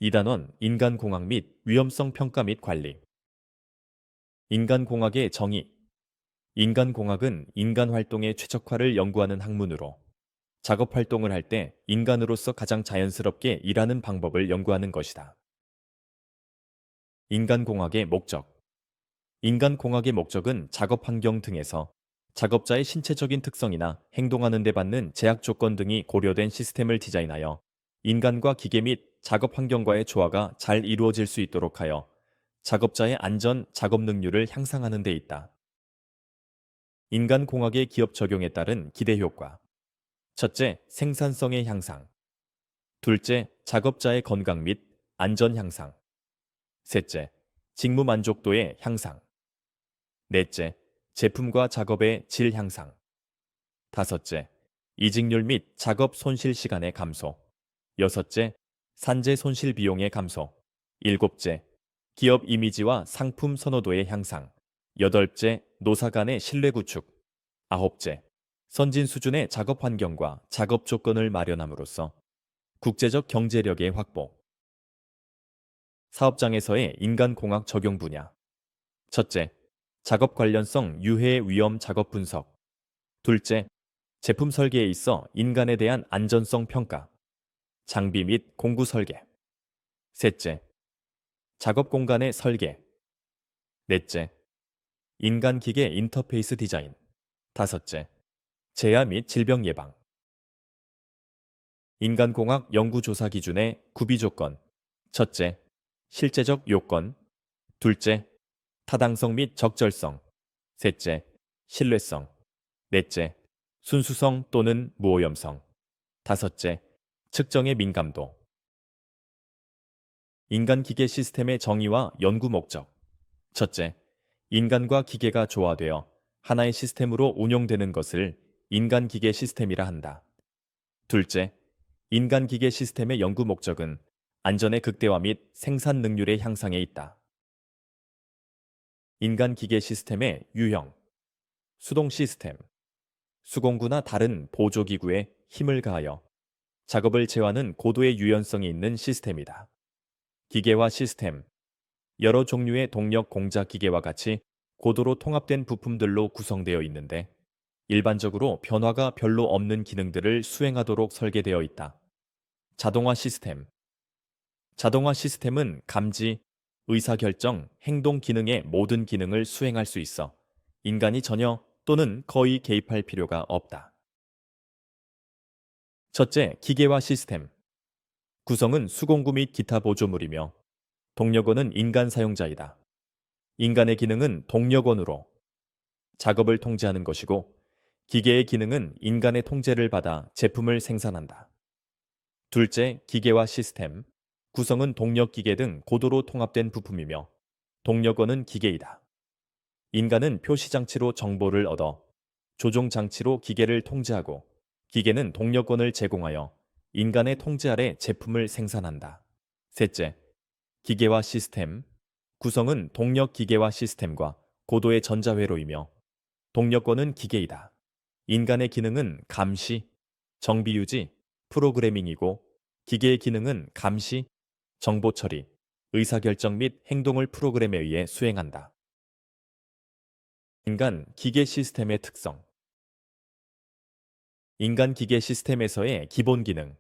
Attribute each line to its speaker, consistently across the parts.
Speaker 1: 2단원 인간공학 및 위험성 평가 및 관리. 인간공학의 정의. 인간공학은 인간 활동의 최적화를 연구하는 학문으로 작업 활동을 할 때 인간으로서 가장 자연스럽게 일하는 방법을 연구하는 것이다. 인간공학의 목적. 인간공학의 목적은 작업 환경 등에서 작업자의 신체적인 특성이나 행동하는 데 받는 제약 조건 등이 고려된 시스템을 디자인하여 인간과 기계 및 작업 환경과의 조화가 잘 이루어질 수 있도록 하여 작업자의 안전, 작업 능률을 향상하는 데 있다. 인간공학의 기업 적용에 따른 기대 효과. 첫째, 생산성의 향상. 둘째, 작업자의 건강 및 안전 향상. 셋째, 직무 만족도의 향상. 넷째, 제품과 작업의 질 향상. 다섯째, 이직률 및 작업 손실 시간의 감소. 여섯째, 산재 손실 비용의 감소. 일곱째, 기업 이미지와 상품 선호도의 향상. 여덟째, 노사 간의 신뢰 구축. 아홉째, 선진 수준의 작업 환경과 작업 조건을 마련함으로써 국제적 경제력의 확보. 사업장에서의 인간공학 적용 분야. 첫째, 작업 관련성 유해 위험 작업 분석. 둘째, 제품 설계에 있어 인간에 대한 안전성 평가. 장비 및 공구 설계. 셋째, 작업 공간의 설계. 넷째, 인간 기계 인터페이스 디자인. 다섯째, 재해 및 질병 예방. 인간공학 연구조사 기준의 구비 조건. 첫째, 실제적 요건. 둘째, 타당성 및 적절성. 셋째, 신뢰성. 넷째, 순수성 또는 무오염성. 다섯째, 측정의 민감도. 인간 기계 시스템의 정의와 연구 목적. 첫째, 인간과 기계가 조화되어 하나의 시스템으로 운용되는 것을 인간 기계 시스템이라 한다. 둘째, 인간 기계 시스템의 연구 목적은 안전의 극대화 및 생산 능률의 향상에 있다. 인간 기계 시스템의 유형. 수동 시스템. 수공구나 다른 보조기구에 힘을 가하여 작업을 제어하는 고도의 유연성이 있는 시스템이다. 기계화 시스템. 여러 종류의 동력 공작 기계와 같이 고도로 통합된 부품들로 구성되어 있는데 일반적으로 변화가 별로 없는 기능들을 수행하도록 설계되어 있다. 자동화 시스템. 자동화 시스템은 감지, 의사결정, 행동 기능의 모든 기능을 수행할 수 있어 인간이 전혀 또는 거의 개입할 필요가 없다. 첫째, 기계화 시스템. 구성은 수공구 및 기타 보조물이며 동력원은 인간 사용자이다. 인간의 기능은 동력원으로 작업을 통제하는 것이고 기계의 기능은 인간의 통제를 받아 제품을 생산한다. 둘째, 기계화 시스템. 구성은 동력기계 등 고도로 통합된 부품이며 동력원은 기계이다. 인간은 표시장치로 정보를 얻어 조종장치로 기계를 통제하고 기계는 동력원을 제공하여 인간의 통제 아래 제품을 생산한다. 셋째, 기계화 시스템. 구성은 동력 기계화 시스템과 고도의 전자회로이며 동력권은 기계이다. 인간의 기능은 감시, 정비 유지, 프로그래밍이고 기계의 기능은 감시, 정보 처리, 의사결정 및 행동을 프로그램에 의해 수행한다. 인간 기계 시스템의 특성. 인간 기계 시스템에서의 기본 기능,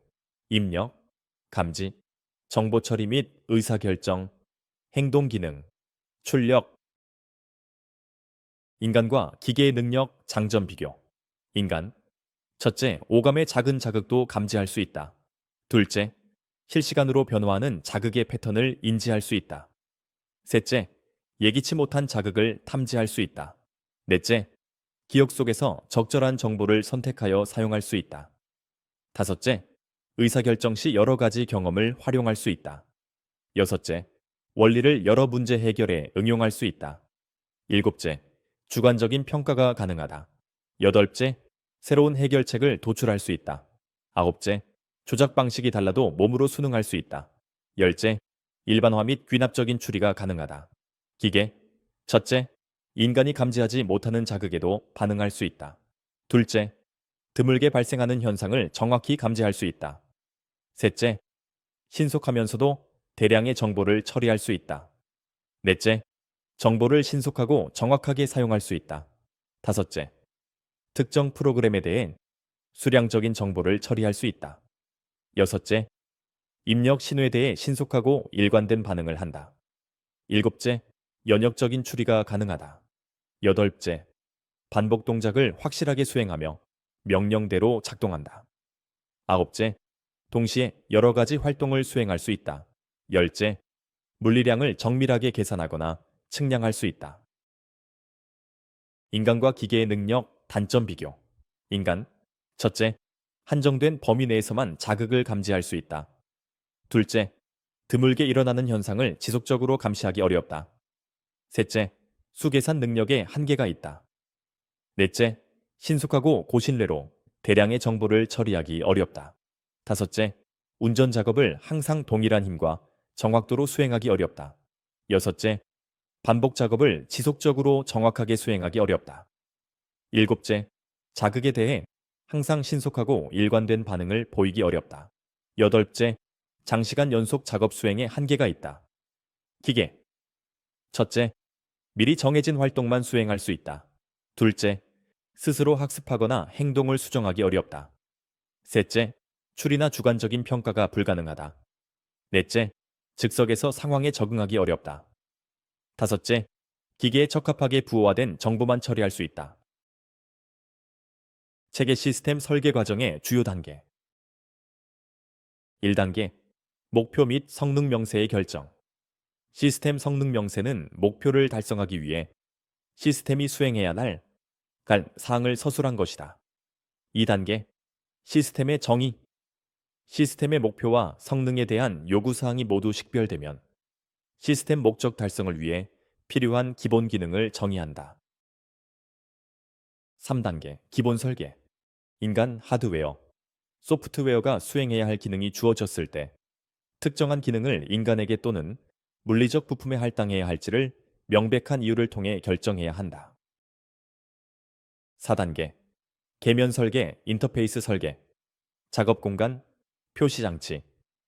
Speaker 1: 입력, 감지, 정보 처리 및 의사결정, 행동 기능, 출력. 인간과 기계의 능력, 장점 비교. 인간. 첫째, 오감의 작은 자극도 감지할 수 있다. 둘째, 실시간으로 변화하는 자극의 패턴을 인지할 수 있다. 셋째, 예기치 못한 자극을 탐지할 수 있다. 넷째, 기억 속에서 적절한 정보를 선택하여 사용할 수 있다. 다섯째, 의사결정 시 여러 가지 경험을 활용할 수 있다. 여섯째, 원리를 여러 문제 해결에 응용할 수 있다. 일곱째, 주관적인 평가가 가능하다. 여덟째, 새로운 해결책을 도출할 수 있다. 아홉째, 조작 방식이 달라도 몸으로 수능할 수 있다. 열째, 일반화 및 귀납적인 추리가 가능하다. 기계. 첫째, 인간이 감지하지 못하는 자극에도 반응할 수 있다. 둘째, 드물게 발생하는 현상을 정확히 감지할 수 있다. 셋째, 신속하면서도 대량의 정보를 처리할 수 있다. 넷째, 정보를 신속하고 정확하게 사용할 수 있다. 다섯째, 특정 프로그램에 대해 수량적인 정보를 처리할 수 있다. 여섯째, 입력 신호에 대해 신속하고 일관된 반응을 한다. 일곱째, 연역적인 추리가 가능하다. 여덟째, 반복 동작을 확실하게 수행하며 명령대로 작동한다. 아홉째, 동시에 여러 가지 활동을 수행할 수 있다. 열째, 물리량을 정밀하게 계산하거나 측량할 수 있다. 인간과 기계의 능력, 단점 비교. 인간. 첫째, 한정된 범위 내에서만 자극을 감지할 수 있다. 둘째, 드물게 일어나는 현상을 지속적으로 감시하기 어렵다. 셋째, 수계산 능력에 한계가 있다. 넷째, 신속하고 고신뢰로 대량의 정보를 처리하기 어렵다. 다섯째, 운전 작업을 항상 동일한 힘과 정확도로 수행하기 어렵다. 여섯째, 반복 작업을 지속적으로 정확하게 수행하기 어렵다. 일곱째, 자극에 대해 항상 신속하고 일관된 반응을 보이기 어렵다. 여덟째, 장시간 연속 작업 수행에 한계가 있다. 기계. 첫째, 미리 정해진 활동만 수행할 수 있다. 둘째, 스스로 학습하거나 행동을 수정하기 어렵다. 셋째, 추리나 주관적인 평가가 불가능하다. 넷째, 즉석에서 상황에 적응하기 어렵다. 다섯째, 기계에 적합하게 부호화된 정보만 처리할 수 있다. 체계 시스템 설계 과정의 주요 단계. 1단계, 목표 및 성능 명세의 결정. 시스템 성능 명세는 목표를 달성하기 위해 시스템이 수행해야 할 사항을 서술한 것이다. 2단계, 시스템의 정의. 시스템의 목표와 성능에 대한 요구사항이 모두 식별되면 시스템 목적 달성을 위해 필요한 기본 기능을 정의한다. 3단계, 기본 설계. 인간 하드웨어, 소프트웨어가 수행해야 할 기능이 주어졌을 때 특정한 기능을 인간에게 또는 물리적 부품에 할당해야 할지를 명백한 이유를 통해 결정해야 한다. 4단계, 계면 설계, 인터페이스 설계. 작업 공간, 표시 장치,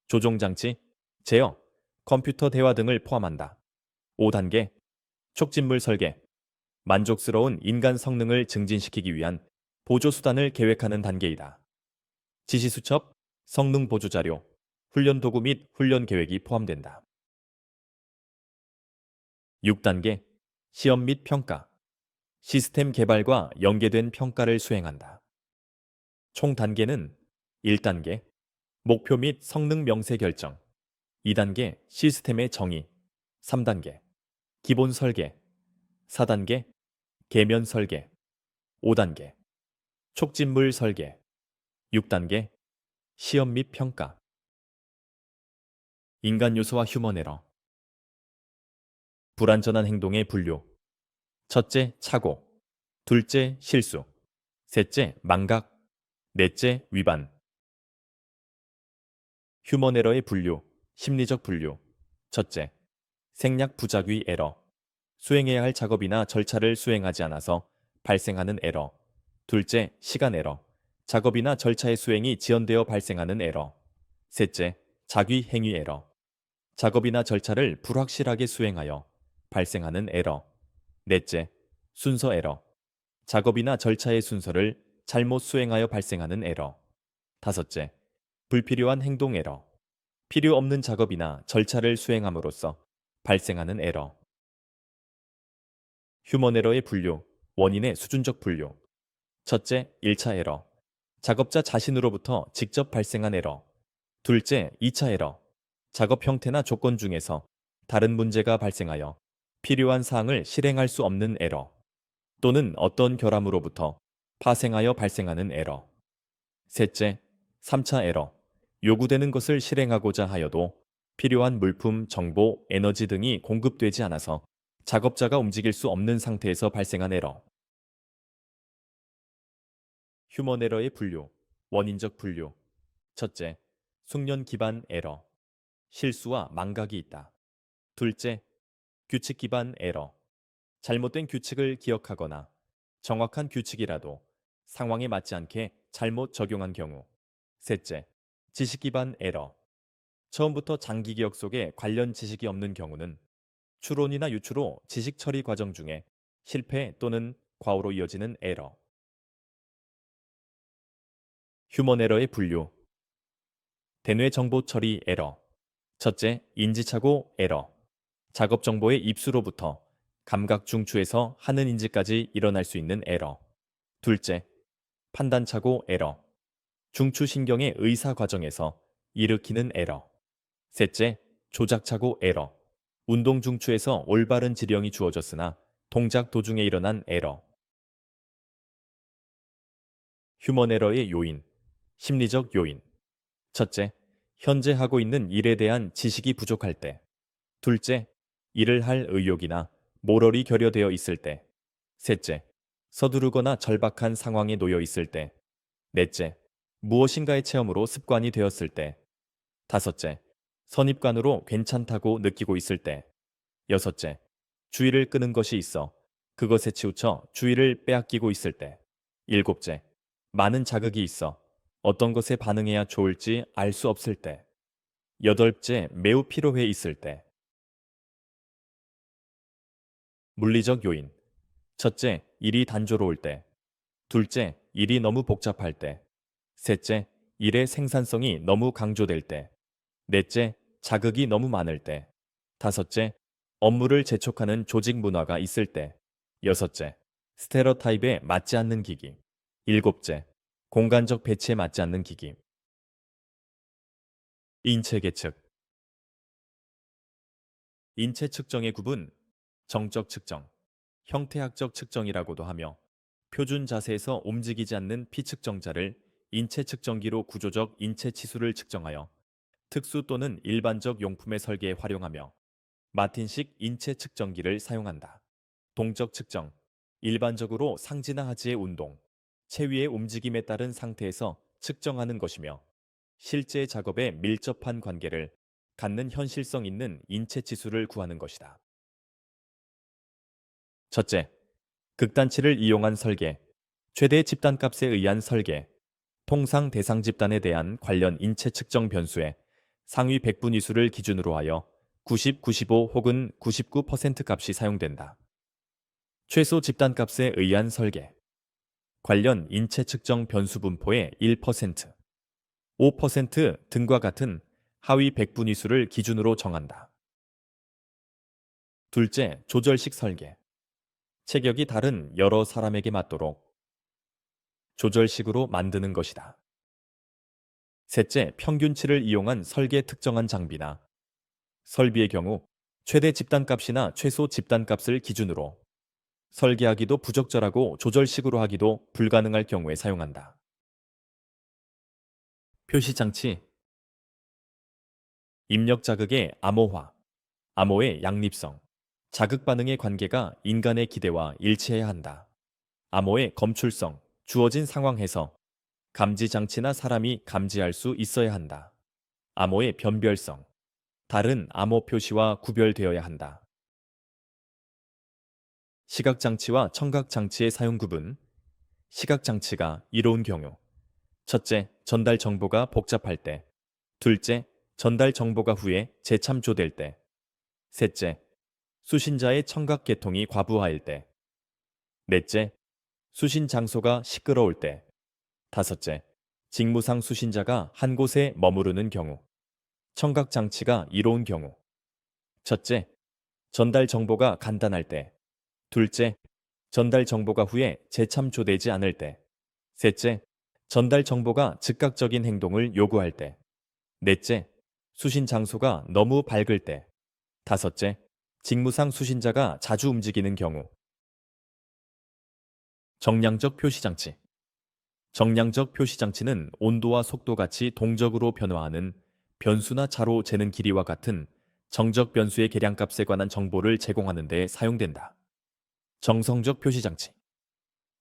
Speaker 1: 조종 장치, 제어, 컴퓨터 대화 등을 포함한다. 5단계, 촉진물 설계. 만족스러운 인간 성능을 증진시키기 위한 보조 수단을 계획하는 단계이다. 지시 수첩, 성능 보조 자료, 훈련 도구 및 훈련 계획이 포함된다. 6단계, 시험 및 평가. 시스템 개발과 연계된 평가를 수행한다. 총 단계는 1단계, 목표 및 성능 명세 결정. 2단계, 시스템의 정의. 3단계, 기본 설계. 4단계, 계면 설계. 5단계, 촉진물 설계. 6단계, 시험 및 평가. 인간 요소와 휴먼 에러. 불완전한 행동의 분류. 첫째, 착오. 둘째, 실수. 셋째, 망각. 넷째, 위반. 휴먼 에러의 분류. 심리적 분류. 첫째, 생략 부작위 에러. 수행해야 할 작업이나 절차를 수행하지 않아서 발생하는 에러. 둘째, 시간 에러. 작업이나 절차의 수행이 지연되어 발생하는 에러. 셋째, 자귀 행위 에러. 작업이나 절차를 불확실하게 수행하여 발생하는 에러. 넷째, 순서 에러. 작업이나 절차의 순서를 잘못 수행하여 발생하는 에러. 다섯째, 불필요한 행동 에러. 필요 없는 작업이나 절차를 수행함으로써 발생하는 에러. 휴먼 에러의 분류, 원인의 수준적 분류. 첫째, 1차 에러. 작업자 자신으로부터 직접 발생한 에러. 둘째, 2차 에러. 작업 형태나 조건 중에서 다른 문제가 발생하여 필요한 사항을 실행할 수 없는 에러. 또는 어떤 결함으로부터 파생하여 발생하는 에러. 셋째, 3차 에러. 요구되는 것을 실행하고자 하여도 필요한 물품, 정보, 에너지 등이 공급되지 않아서 작업자가 움직일 수 없는 상태에서 발생한 에러. 휴먼 에러의 분류, 원인적 분류. 첫째, 숙련 기반 에러. 실수와 망각이 있다. 둘째, 규칙 기반 에러. 잘못된 규칙을 기억하거나 정확한 규칙이라도 상황에 맞지 않게 잘못 적용한 경우. 셋째, 지식 기반 에러. 처음부터 장기 기억 속에 관련 지식이 없는 경우는 추론이나 유추로 지식 처리 과정 중에 실패 또는 과오로 이어지는 에러. 휴먼 에러의 분류. 대뇌 정보 처리 에러. 첫째, 인지착오 에러. 작업 정보의 입수로부터 감각 중추에서 하는 인지까지 일어날 수 있는 에러. 둘째, 판단착오 에러. 중추신경의 의사 과정에서 일으키는 에러. 셋째, 조작착오 에러. 운동 중추에서 올바른 지령이 주어졌으나 동작 도중에 일어난 에러. 휴먼 에러의 요인. 심리적 요인. 첫째, 현재 하고 있는 일에 대한 지식이 부족할 때. 둘째, 일을 할 의욕이나 모럴이 결여되어 있을 때. 셋째, 서두르거나 절박한 상황에 놓여 있을 때. 넷째, 무엇인가의 체험으로 습관이 되었을 때. 다섯째, 선입관으로 괜찮다고 느끼고 있을 때. 여섯째, 주의를 끄는 것이 있어 그것에 치우쳐 주의를 빼앗기고 있을 때. 일곱째, 많은 자극이 있어 어떤 것에 반응해야 좋을지 알 수 없을 때. 여덟째, 매우 피로해 있을 때. 물리적 요인. 첫째, 일이 단조로울 때. 둘째, 일이 너무 복잡할 때. 셋째, 일의 생산성이 너무 강조될 때. 넷째, 자극이 너무 많을 때. 다섯째, 업무를 재촉하는 조직 문화가 있을 때. 여섯째, 스테레오타입에 맞지 않는 기기. 일곱째, 공간적 배치에 맞지 않는 기기. 인체 계측. 인체 측정의 구분, 정적 측정, 형태학적 측정이라고도 하며 표준 자세에서 움직이지 않는 피측정자를 인체 측정기로 구조적 인체 치수를 측정하여 특수 또는 일반적 용품의 설계에 활용하며 마틴식 인체 측정기를 사용한다. 동적 측정, 일반적으로 상지나 하지의 운동, 체위의 움직임에 따른 상태에서 측정하는 것이며 실제 작업에 밀접한 관계를 갖는 현실성 있는 인체 치수를 구하는 것이다. 첫째, 극단치를 이용한 설계, 최대 집단값에 의한 설계, 통상 대상 집단에 대한 관련 인체 측정 변수의 상위 백분위수를 기준으로 하여 90, 95 혹은 99% 값이 사용된다. 최소 집단값에 의한 설계, 관련 인체 측정 변수 분포의 1%, 5% 등과 같은 하위 백분위수를 기준으로 정한다. 둘째, 조절식 설계. 체격이 다른 여러 사람에게 맞도록 조절식으로 만드는 것이다. 셋째, 평균치를 이용한 설계 특정한 장비나 설비의 경우 최대 집단값이나 최소 집단값을 기준으로 설계하기도 부적절하고 조절식으로 하기도 불가능할 경우에 사용한다. 표시장치, 입력 자극의 암호화, 암호의 양립성, 자극 반응의 관계가 인간의 기대와 일치해야 한다. 암호의 검출성, 주어진 상황에서 감지 장치나 사람이 감지할 수 있어야 한다. 암호의 변별성, 다른 암호 표시와 구별되어야 한다. 시각 장치와 청각 장치의 사용 구분. 시각 장치가 이로운 경우. 첫째, 전달 정보가 복잡할 때. 둘째, 전달 정보가 후에 재참조될 때. 셋째, 수신자의 청각 계통이 과부하일 때. 넷째, 수신 장소가 시끄러울 때. 다섯째, 직무상 수신자가 한 곳에 머무르는 경우. 청각 장치가 이로운 경우. 첫째, 전달 정보가 간단할 때. 둘째, 전달 정보가 후에 재참조되지 않을 때. 셋째, 전달 정보가 즉각적인 행동을 요구할 때. 넷째, 수신 장소가 너무 밝을 때. 다섯째, 직무상 수신자가 자주 움직이는 경우. 정량적 표시장치. 정량적 표시장치는 온도와 속도 같이 동적으로 변화하는 변수나 차로 재는 길이와 같은 정적 변수의 계량값에 관한 정보를 제공하는 데 사용된다. 정성적 표시장치.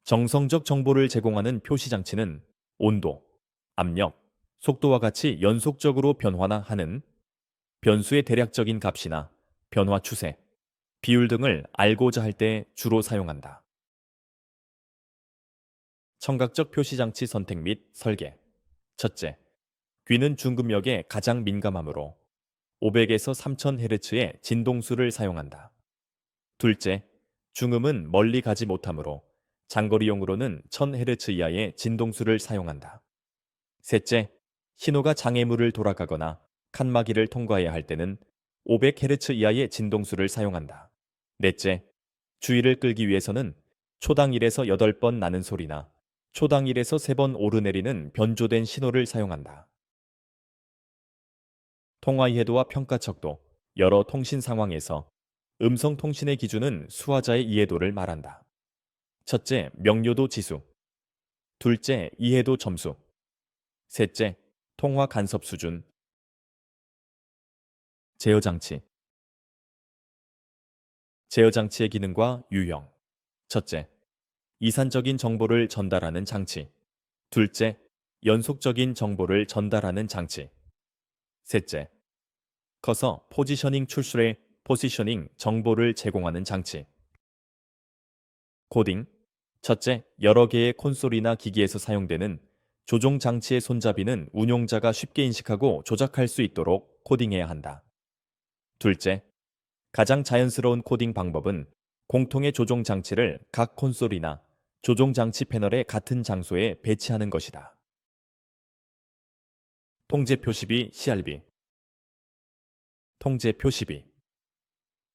Speaker 1: 정성적 정보를 제공하는 표시장치는 온도, 압력, 속도와 같이 연속적으로 변화나 하는 변수의 대략적인 값이나 변화 추세, 비율 등을 알고자 할 때 주로 사용한다. 청각적 표시장치 선택 및 설계. 첫째, 귀는 중금역에 가장 민감하므로 500에서 3000Hz의 진동수를 사용한다. 둘째, 중음은 멀리 가지 못하므로 장거리용으로는 1000Hz 이하의 진동수를 사용한다. 셋째, 신호가 장애물을 돌아가거나 칸막이를 통과해야 할 때는 500Hz 이하의 진동수를 사용한다. 넷째, 주의를 끌기 위해서는 초당 1에서 8번 나는 소리나 초당 1에서 3번 오르내리는 변조된 신호를 사용한다. 통화 이해도와 평가 척도, 여러 통신 상황에서 음성 통신의 기준은 수화자의 이해도를 말한다. 첫째, 명료도 지수. 둘째, 이해도 점수. 셋째, 통화 간섭 수준. 제어 장치. 제어 장치의 기능과 유형. 첫째, 이산적인 정보를 전달하는 장치. 둘째, 연속적인 정보를 전달하는 장치. 셋째, 커서 포지셔닝 출술의 포지셔닝 정보를 제공하는 장치. 코딩. 첫째, 여러 개의 콘솔이나 기기에서 사용되는 조종 장치의 손잡이는 운용자가 쉽게 인식하고 조작할 수 있도록 코딩해야 한다. 둘째, 가장 자연스러운 코딩 방법은 공통의 조종 장치를 각 콘솔이나 조종 장치 패널의 같은 장소에 배치하는 것이다. 통제 표시비 CRB. 통제 표시비.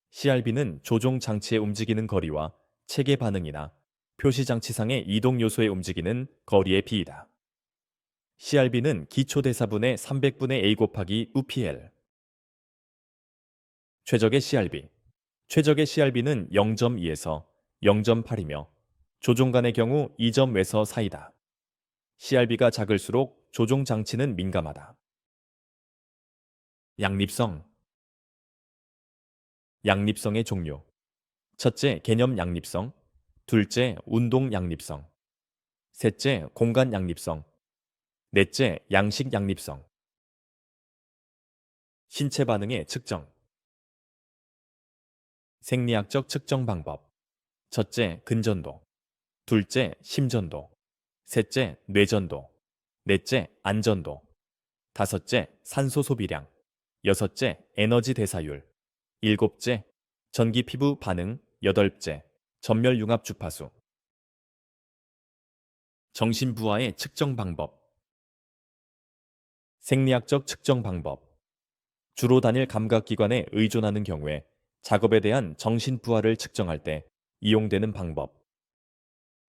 Speaker 1: CRB는 조종 장치의 움직이는 거리와 체계 반응이나 표시 장치상의 이동 요소에 움직이는 거리의 비이다. CRB는 기초 대사분의 300분의 A 곱하기 UPL. 최적의 CRB. 최적의 CRB는 0.2에서 0.8이며 조종 간의 경우 2점 외서 사이다. CRB가 작을수록 조종 장치는 민감하다. 양립성. 양립성의 종류. 첫째, 개념 양립성. 둘째, 운동 양립성. 셋째, 공간 양립성. 넷째, 양식 양립성. 신체 반응의 측정. 생리학적 측정 방법. 첫째, 근전도. 둘째, 심전도. 셋째, 뇌전도. 넷째, 안전도. 다섯째, 산소 소비량. 여섯째, 에너지 대사율. 일곱째, 전기 피부 반응. 여덟째, 전멸 융합 주파수. 정신부하의 측정 방법. 생리학적 측정 방법. 주로 단일 감각기관에 의존하는 경우에 작업에 대한 정신부하를 측정할 때 이용되는 방법.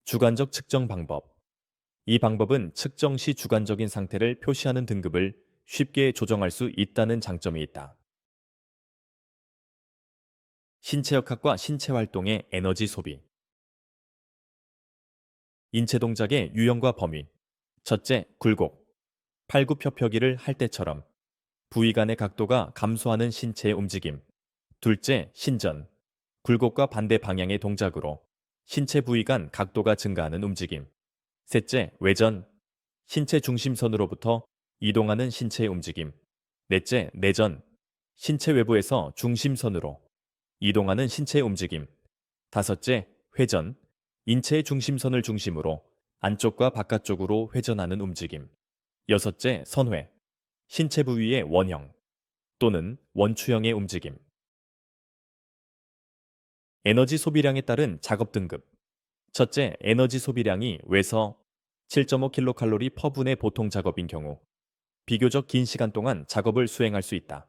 Speaker 1: 주관적 측정 방법. 이 방법은 측정 시 주관적인 상태를 표시하는 등급을 쉽게 조정할 수 있다는 장점이 있다. 신체역학과 신체활동의 에너지 소비. 인체 동작의 유형과 범위. 첫째, 굴곡. 팔굽혀펴기를 할 때처럼 부위 간의 각도가 감소하는 신체의 움직임. 둘째, 신전. 굴곡과 반대 방향의 동작으로 신체 부위 간 각도가 증가하는 움직임. 셋째, 외전. 신체 중심선으로부터 이동하는 신체의 움직임. 넷째, 내전. 신체 외부에서 중심선으로 이동하는 신체의 움직임. 다섯째, 회전. 인체의 중심선을 중심으로 안쪽과 바깥쪽으로 회전하는 움직임. 여섯째, 선회. 신체 부위의 원형 또는 원추형의 움직임. 에너지 소비량에 따른 작업 등급. 첫째, 에너지 소비량이 외서 7.5kcal per 분의 보통 작업인 경우 비교적 긴 시간 동안 작업을 수행할 수 있다.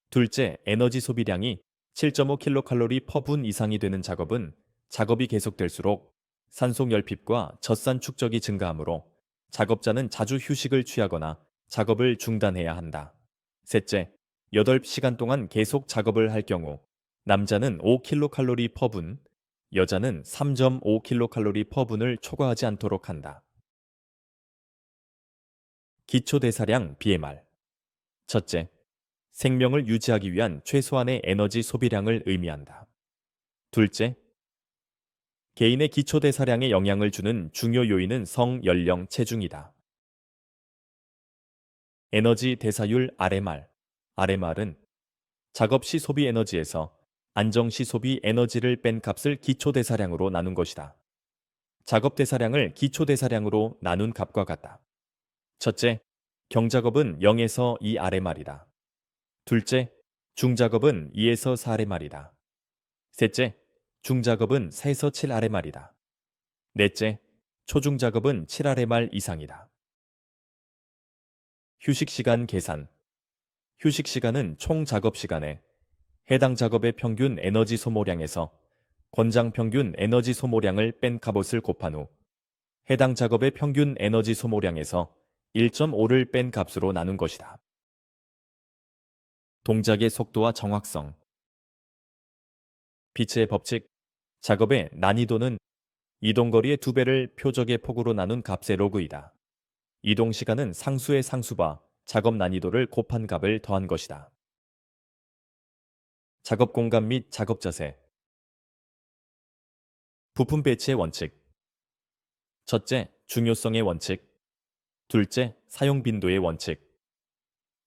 Speaker 1: 둘째, 에너지 소비량이 7.5kcal per 분 이상이 되는 작업은 작업이 계속될수록 산소 결핍과 젖산 축적이 증가하므로 작업자는 자주 휴식을 취하거나 작업을 중단해야 한다. 셋째, 8시간 동안 계속 작업을 할 경우 남자는 5kcal per 분, 여자는 3.5kcal per 분을 초과하지 않도록 한다. 기초 대사량 BMR. 첫째, 생명을 유지하기 위한 최소한의 에너지 소비량을 의미한다. 둘째, 개인의 기초 대사량에 영향을 주는 중요 요인은 성, 연령, 체중이다. 에너지 대사율 RMR. RMR은 작업 시 소비 에너지에서 안정 시 소비 에너지를 뺀 값을 기초 대사량으로 나눈 것이다. 작업 대사량을 기초 대사량으로 나눈 값과 같다. 첫째, 경작업은 0에서 2 아래 말이다. 둘째, 중작업은 2에서 4 아래 말이다. 셋째, 중작업은 4에서 7 아래 말이다. 넷째, 초중작업은 7 아래 말 이상이다. 휴식 시간 계산. 휴식 시간은 총 작업 시간에 해당 작업의 평균 에너지 소모량에서 권장 평균 에너지 소모량을 뺀 값을 곱한 후 해당 작업의 평균 에너지 소모량에서 1.5를 뺀 값으로 나눈 것이다. 동작의 속도와 정확성. 빛의 법칙. 작업의 난이도는 이동거리의 2배를 표적의 폭으로 나눈 값의 로그이다. 이동 시간은 상수의 상수바 작업 난이도를 곱한 값을 더한 것이다. 작업 공간 및 작업 자세. 부품 배치의 원칙. 첫째, 중요성의 원칙. 둘째, 사용 빈도의 원칙.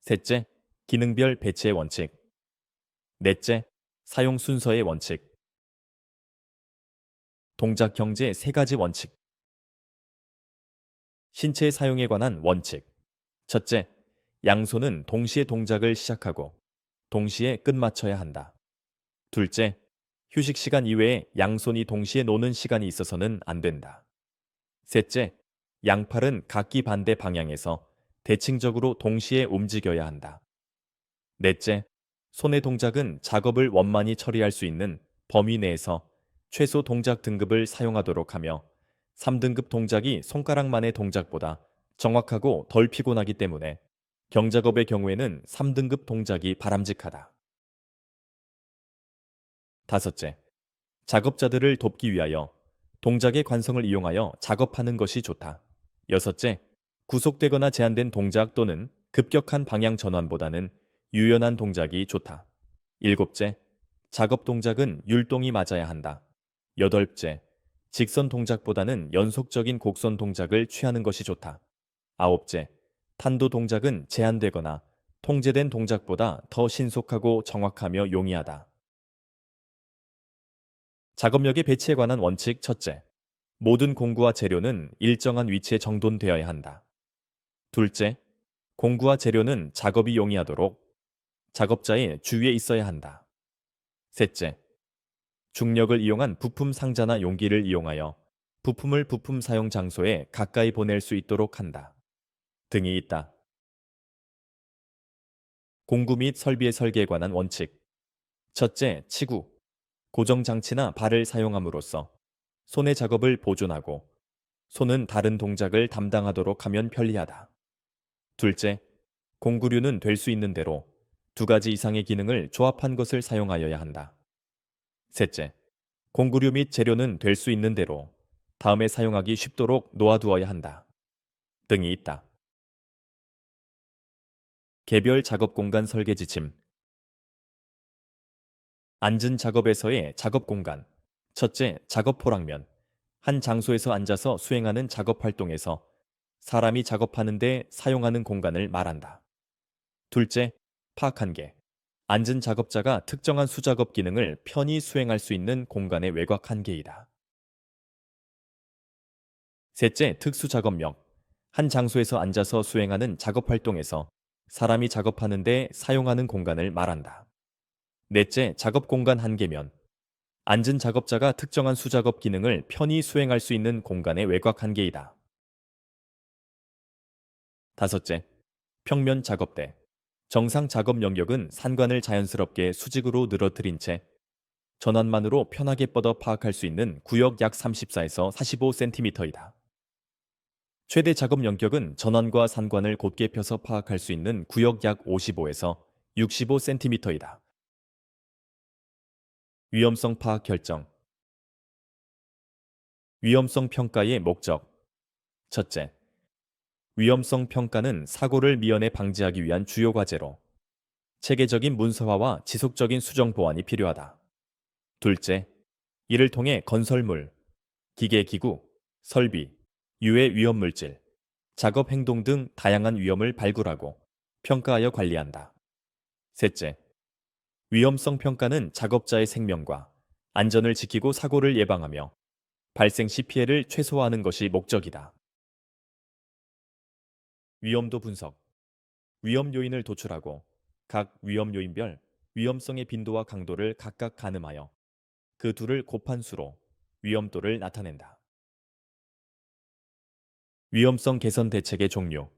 Speaker 1: 셋째, 기능별 배치의 원칙. 넷째, 사용 순서의 원칙. 동작 경제 3가지 원칙. 신체 사용에 관한 원칙. 첫째, 양손은 동시에 동작을 시작하고 동시에 끝마쳐야 한다. 둘째, 휴식 시간 이외에 양손이 동시에 노는 시간이 있어서는 안 된다. 셋째, 양팔은 각기 반대 방향에서 대칭적으로 동시에 움직여야 한다. 넷째, 손의 동작은 작업을 원만히 처리할 수 있는 범위 내에서 최소 동작 등급을 사용하도록 하며 3등급 동작이 손가락만의 동작보다 정확하고 덜 피곤하기 때문에 경작업의 경우에는 3등급 동작이 바람직하다. 다섯째, 작업자들을 돕기 위하여 동작의 관성을 이용하여 작업하는 것이 좋다. 여섯째, 구속되거나 제한된 동작 또는 급격한 방향 전환보다는 유연한 동작이 좋다. 일곱째, 작업 동작은 율동이 맞아야 한다. 여덟째, 직선 동작보다는 연속적인 곡선 동작을 취하는 것이 좋다. 아홉째, 탄도 동작은 제한되거나 통제된 동작보다 더 신속하고 정확하며 용이하다. 작업력의 배치에 관한 원칙 첫째, 모든 공구와 재료는 일정한 위치에 정돈되어야 한다. 둘째, 공구와 재료는 작업이 용이하도록 작업자의 주위에 있어야 한다. 셋째, 중력을 이용한 부품 상자나 용기를 이용하여 부품을 부품 사용 장소에 가까이 보낼 수 있도록 한다. 등이 있다. 공구 및 설비의 설계에 관한 원칙. 첫째, 치구. 고정 장치나 발을 사용함으로써 손의 작업을 보존하고 손은 다른 동작을 담당하도록 하면 편리하다. 둘째, 공구류는 될 수 있는 대로 2가지 이상의 기능을 조합한 것을 사용하여야 한다. 셋째, 공구류 및 재료는 될 수 있는 대로 다음에 사용하기 쉽도록 놓아두어야 한다. 등이 있다. 개별 작업 공간 설계 지침. 앉은 작업에서의 작업 공간. 첫째, 작업 포락면. 한 장소에서 앉아서 수행하는 작업 활동에서 사람이 작업하는데 사용하는 공간을 말한다. 둘째, 파악 한계. 앉은 작업자가 특정한 수작업 기능을 편히 수행할 수 있는 공간의 외곽 한계이다. 셋째, 특수 작업력. 한 장소에서 앉아서 수행하는 작업 활동에서 사람이 작업하는데 사용하는 공간을 말한다. 넷째, 작업 공간 한계면. 앉은 작업자가 특정한 수작업 기능을 편히 수행할 수 있는 공간의 외곽 한계이다. 다섯째, 평면 작업대. 정상 작업 영역은 산관을 자연스럽게 수직으로 늘어뜨린 채 전환만으로 편하게 뻗어 파악할 수 있는 구역 약 34에서 45cm이다. 최대 작업 영역은 전환과 산관을 곧게 펴서 파악할 수 있는 구역 약 55에서 65cm이다. 위험성 파악 결정. 위험성 평가의 목적. 첫째, 위험성 평가는 사고를 미연에 방지하기 위한 주요 과제로 체계적인 문서화와 지속적인 수정 보완이 필요하다. 둘째, 이를 통해 건설물, 기계기구, 설비, 유해 위험물질, 작업 행동 등 다양한 위험을 발굴하고 평가하여 관리한다. 셋째, 위험성 평가는 작업자의 생명과 안전을 지키고 사고를 예방하며 발생 시 피해를 최소화하는 것이 목적이다. 위험도 분석. 위험 요인을 도출하고 각 위험 요인별 위험성의 빈도와 강도를 각각 가늠하여 그 둘을 곱한 수로 위험도를 나타낸다. 위험성 개선 대책의 종류.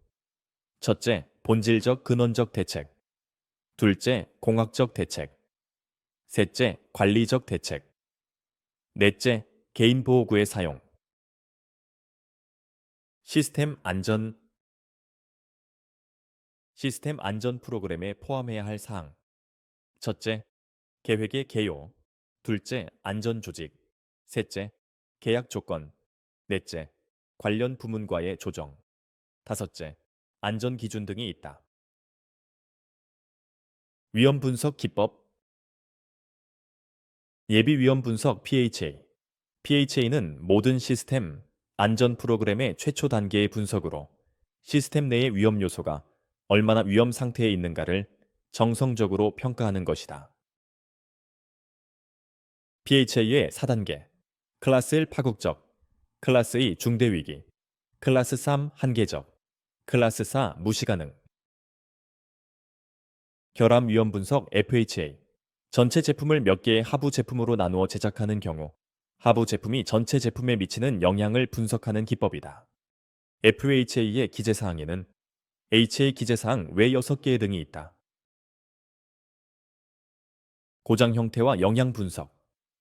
Speaker 1: 첫째, 본질적 근원적 대책. 둘째, 공학적 대책. 셋째, 관리적 대책. 넷째, 개인보호구의 사용. 시스템 안전 시스템 안전 프로그램에 포함해야 할 사항. 첫째, 계획의 개요. 둘째, 안전 조직. 셋째, 계약 조건. 넷째, 관련 부문과의 조정. 다섯째, 안전 기준 등이 있다. 위험 분석 기법. 예비 위험 분석 PHA. PHA는 모든 시스템 안전 프로그램의 최초 단계의 분석으로 시스템 내의 위험 요소가 얼마나 위험 상태에 있는가를 정성적으로 평가하는 것이다. PHA의 4단계. 클래스 1 파국적, 클래스 2 중대 위기, 클래스 3 한계적, 클래스 4 무시 가능. 결함 위험 분석 FHA. 전체 제품을 몇 개의 하부 제품으로 나누어 제작하는 경우 하부 제품이 전체 제품에 미치는 영향을 분석하는 기법이다. FHA의 기재사항에는 HA 기재사항 외 6개 등이 있다. 고장 형태와 영향 분석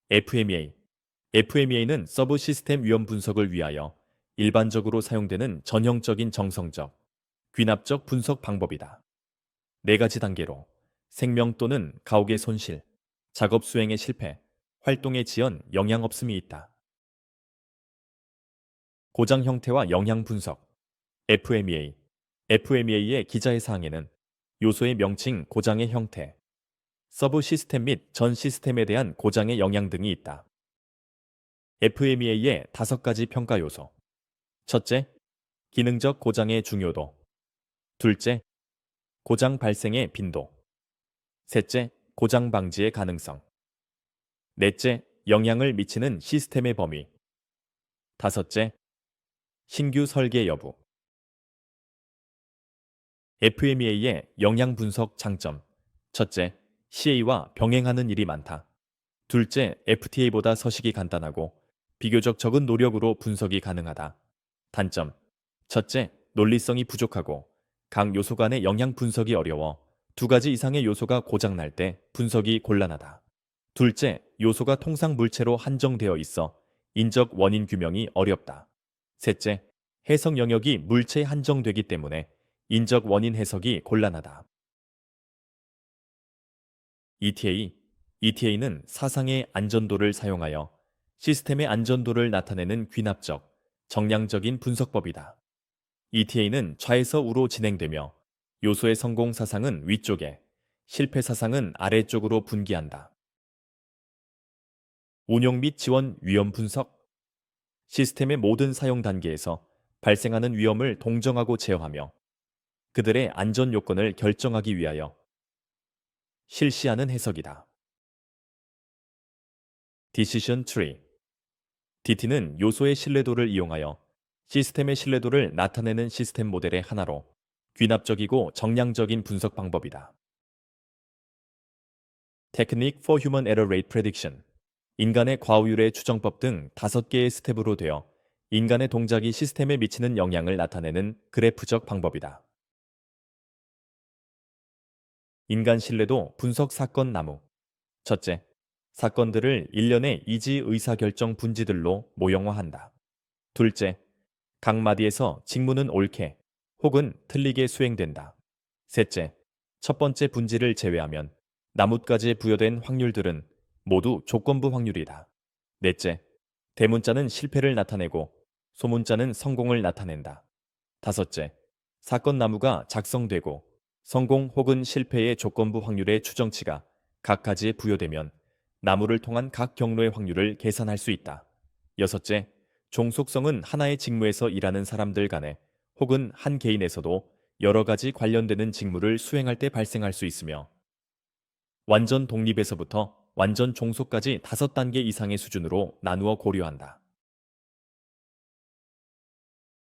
Speaker 1: FMEA. FMEA는 서브 시스템 위험 분석을 위하여 일반적으로 사용되는 전형적인 정성적, 귀납적 분석 방법이다. 네 가지 단계로 생명 또는 가옥의 손실, 작업 수행의 실패, 활동의 지연, 영향 없음이 있다. 고장 형태와 영향 분석 FMEA. FMEA의 기자의 사항에는 요소의 명칭, 고장의 형태, 서브 시스템 및 전 시스템에 대한 고장의 영향 등이 있다. FMEA의 5가지 평가 요소. 첫째, 기능적 고장의 중요도. 둘째, 고장 발생의 빈도. 셋째, 고장 방지의 가능성. 넷째, 영향을 미치는 시스템의 범위. 다섯째, 신규 설계 여부. FMEA의 영향 분석 장점. 첫째, CA와 병행하는 일이 많다. 둘째, FTA보다 서식이 간단하고 비교적 적은 노력으로 분석이 가능하다. 단점. 첫째, 논리성이 부족하고 각 요소 간의 영향 분석이 어려워 2가지 이상의 요소가 고장날 때 분석이 곤란하다. 둘째, 요소가 통상 물체로 한정되어 있어 인적 원인 규명이 어렵다. 셋째, 해석 영역이 물체에 한정되기 때문에 인적 원인 해석이 곤란하다. ETA. ETA는 사상의 안전도를 사용하여 시스템의 안전도를 나타내는 귀납적, 정량적인 분석법이다. ETA는 좌에서 우로 진행되며 요소의 성공 사상은 위쪽에, 실패 사상은 아래쪽으로 분기한다. 운용 및 지원 위험 분석. 시스템의 모든 사용 단계에서 발생하는 위험을 동정하고 제어하며 그들의 안전 요건을 결정하기 위하여 실시하는 해석이다. Decision Tree. DT는 요소의 신뢰도를 이용하여 시스템의 신뢰도를 나타내는 시스템 모델의 하나로 귀납적이고 정량적인 분석 방법이다. Technique for Human Error Rate Prediction. 인간의 과오율의 추정법 등 5개의 스텝으로 되어 인간의 동작이 시스템에 미치는 영향을 나타내는 그래프적 방법이다. 인간 신뢰도 분석 사건 나무. 첫째, 사건들을 일련의 이지 의사결정 분지들로 모형화한다. 둘째, 각 마디에서 직무는 옳게 혹은 틀리게 수행된다. 셋째, 첫 번째 분지를 제외하면 나뭇가지에 부여된 확률들은 모두 조건부 확률이다. 넷째, 대문자는 실패를 나타내고 소문자는 성공을 나타낸다. 다섯째, 사건 나무가 작성되고 성공 혹은 실패의 조건부 확률의 추정치가 각 가지에 부여되면 나무를 통한 각 경로의 확률을 계산할 수 있다. 여섯째, 종속성은 하나의 직무에서 일하는 사람들 간에 혹은 한 개인에서도 여러 가지 관련되는 직무를 수행할 때 발생할 수 있으며 완전 독립에서부터 완전 종속까지 5단계 이상의 수준으로 나누어 고려한다.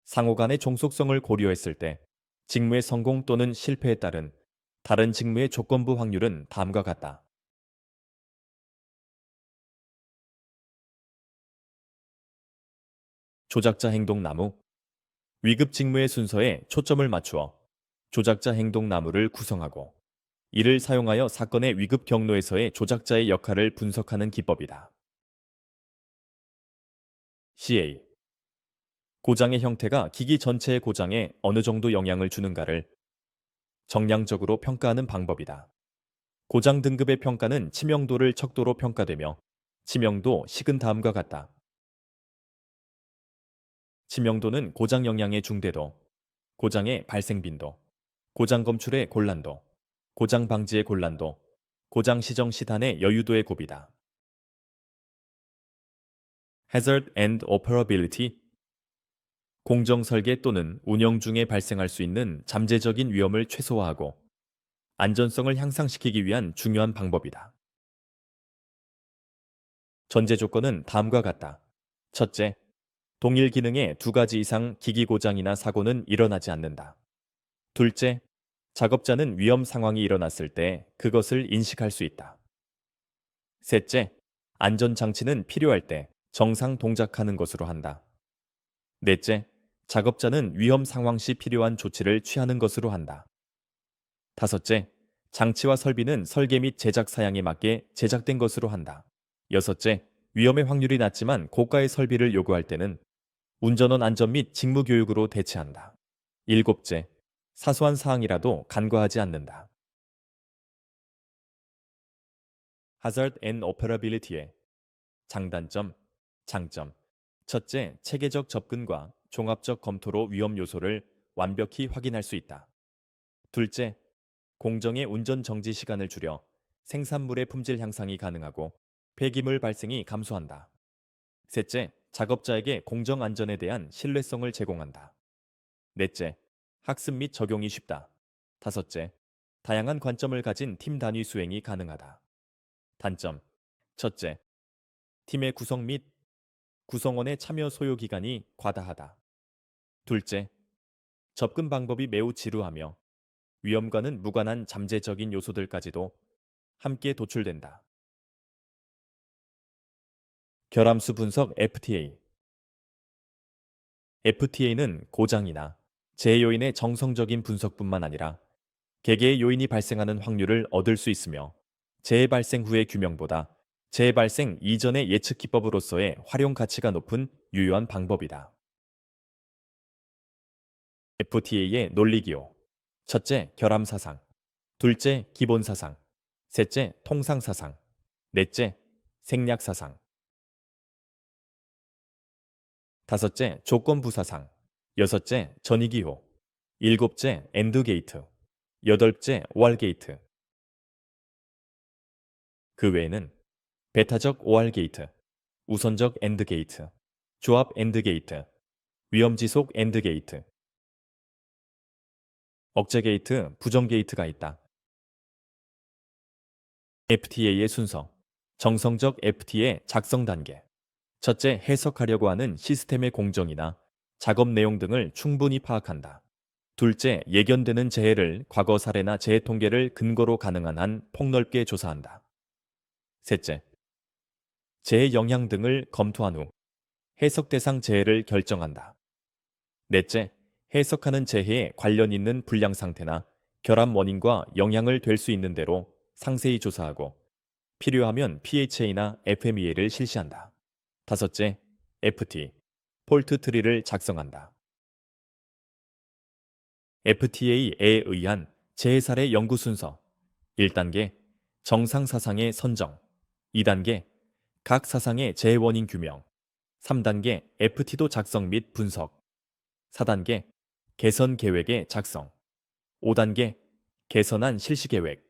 Speaker 1: 상호 간의 종속성을 고려했을 때 직무의 성공 또는 실패에 따른 다른 직무의 조건부 확률은 다음과 같다. 조작자 행동 나무. 위급 직무의 순서에 초점을 맞추어 조작자 행동 나무를 구성하고 이를 사용하여 사건의 위급 경로에서의 조작자의 역할을 분석하는 기법이다. CA. 고장의 형태가 기기 전체의 고장에 어느 정도 영향을 주는가를 정량적으로 평가하는 방법이다. 고장 등급의 평가는 치명도를 척도로 평가되며 치명도 식은 다음과 같다. 치명도는 고장 영향의 중대도, 고장의 발생 빈도, 고장 검출의 곤란도, 고장 방지의 곤란도, 고장 시정 시단의 여유도의 곱이다. Hazard and Operability. 공정 설계 또는 운영 중에 발생할 수 있는 잠재적인 위험을 최소화하고 안전성을 향상시키기 위한 중요한 방법이다. 전제 조건은 다음과 같다. 첫째, 동일 기능의 두 가지 이상 기기 고장이나 사고는 일어나지 않는다. 둘째, 작업자는 위험 상황이 일어났을 때 그것을 인식할 수 있다. 셋째, 안전장치는 필요할 때 정상 동작하는 것으로 한다. 넷째, 작업자는 위험 상황 시 필요한 조치를 취하는 것으로 한다. 다섯째, 장치와 설비는 설계 및 제작 사양에 맞게 제작된 것으로 한다. 여섯째, 위험의 확률이 낮지만 고가의 설비를 요구할 때는 운전원 안전 및 직무 교육으로 대체한다. 일곱째, 사소한 사항이라도 간과하지 않는다. Hazard and Operability의 장단점, 장점. 첫째, 체계적 접근과 종합적 검토로 위험 요소를 완벽히 확인할 수 있다. 둘째, 공정의 운전 정지 시간을 줄여 생산물의 품질 향상이 가능하고 폐기물 발생이 감소한다. 셋째, 작업자에게 공정 안전에 대한 신뢰성을 제공한다. 넷째, 학습 및 적용이 쉽다. 다섯째, 다양한 관점을 가진 팀 단위 수행이 가능하다. 단점. 첫째, 팀의 구성 및 구성원의 참여 소요 기간이 과다하다. 둘째, 접근 방법이 매우 지루하며 위험과는 무관한 잠재적인 요소들까지도 함께 도출된다. 결함수 분석 FTA. FTA는 고장이나 재해 요인의 정성적인 분석뿐만 아니라 개개의 요인이 발생하는 확률을 얻을 수 있으며 재해 발생 후의 규명보다 재해 발생 이전의 예측 기법으로서의 활용 가치가 높은 유효한 방법이다. FTA의 논리기호. 첫째, 결함사상. 둘째, 기본사상. 셋째, 통상사상. 넷째, 생략사상. 다섯째, 조건부사상. 여섯째, 전이기호. 일곱째, 엔드게이트. 여덟째, 월게이트. 그 외에는 배타적 OR 게이트, 우선적 AND 게이트, 조합 AND 게이트, 위험 지속 AND 게이트, 억제 게이트, 부정 게이트가 있다. FTA의 순서. 정성적 FTA 작성 단계. 첫째, 해석하려고 하는 시스템의 공정이나 작업 내용 등을 충분히 파악한다. 둘째, 예견되는 재해를 과거 사례나 재해 통계를 근거로 가능한 한 폭넓게 조사한다. 셋째, 재해 영향 등을 검토한 후 해석 대상 재해를 결정한다. 넷째, 해석하는 재해에 관련 있는 불량 상태나 결함 원인과 영향을 될 수 있는 대로 상세히 조사하고 필요하면 PHA나 FMEA를 실시한다. 다섯째, FT, 폴트 트리를 작성한다. FTA에 의한 재해 사례 연구 순서. 1단계, 정상 사상의 선정. 2단계, 각 사상의 재해 원인 규명. 3단계, FT도 작성 및 분석. 4단계, 개선 계획의 작성. 5단계, 개선안 실시 계획.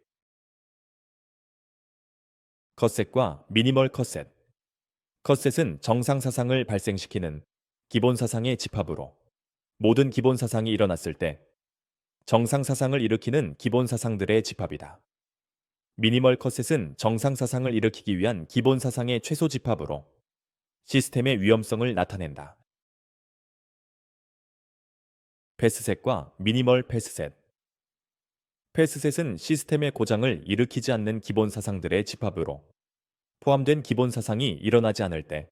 Speaker 1: 컷셋과 미니멀 컷셋. 컷셋은 정상 사상을 발생시키는 기본 사상의 집합으로 모든 기본 사상이 일어났을 때 정상 사상을 일으키는 기본 사상들의 집합이다. 미니멀 컷셋은 정상 사상을 일으키기 위한 기본 사상의 최소 집합으로 시스템의 위험성을 나타낸다. 패스셋과 미니멀 패스셋. 패스셋은 시스템의 고장을 일으키지 않는 기본 사상들의 집합으로 포함된 기본 사상이 일어나지 않을 때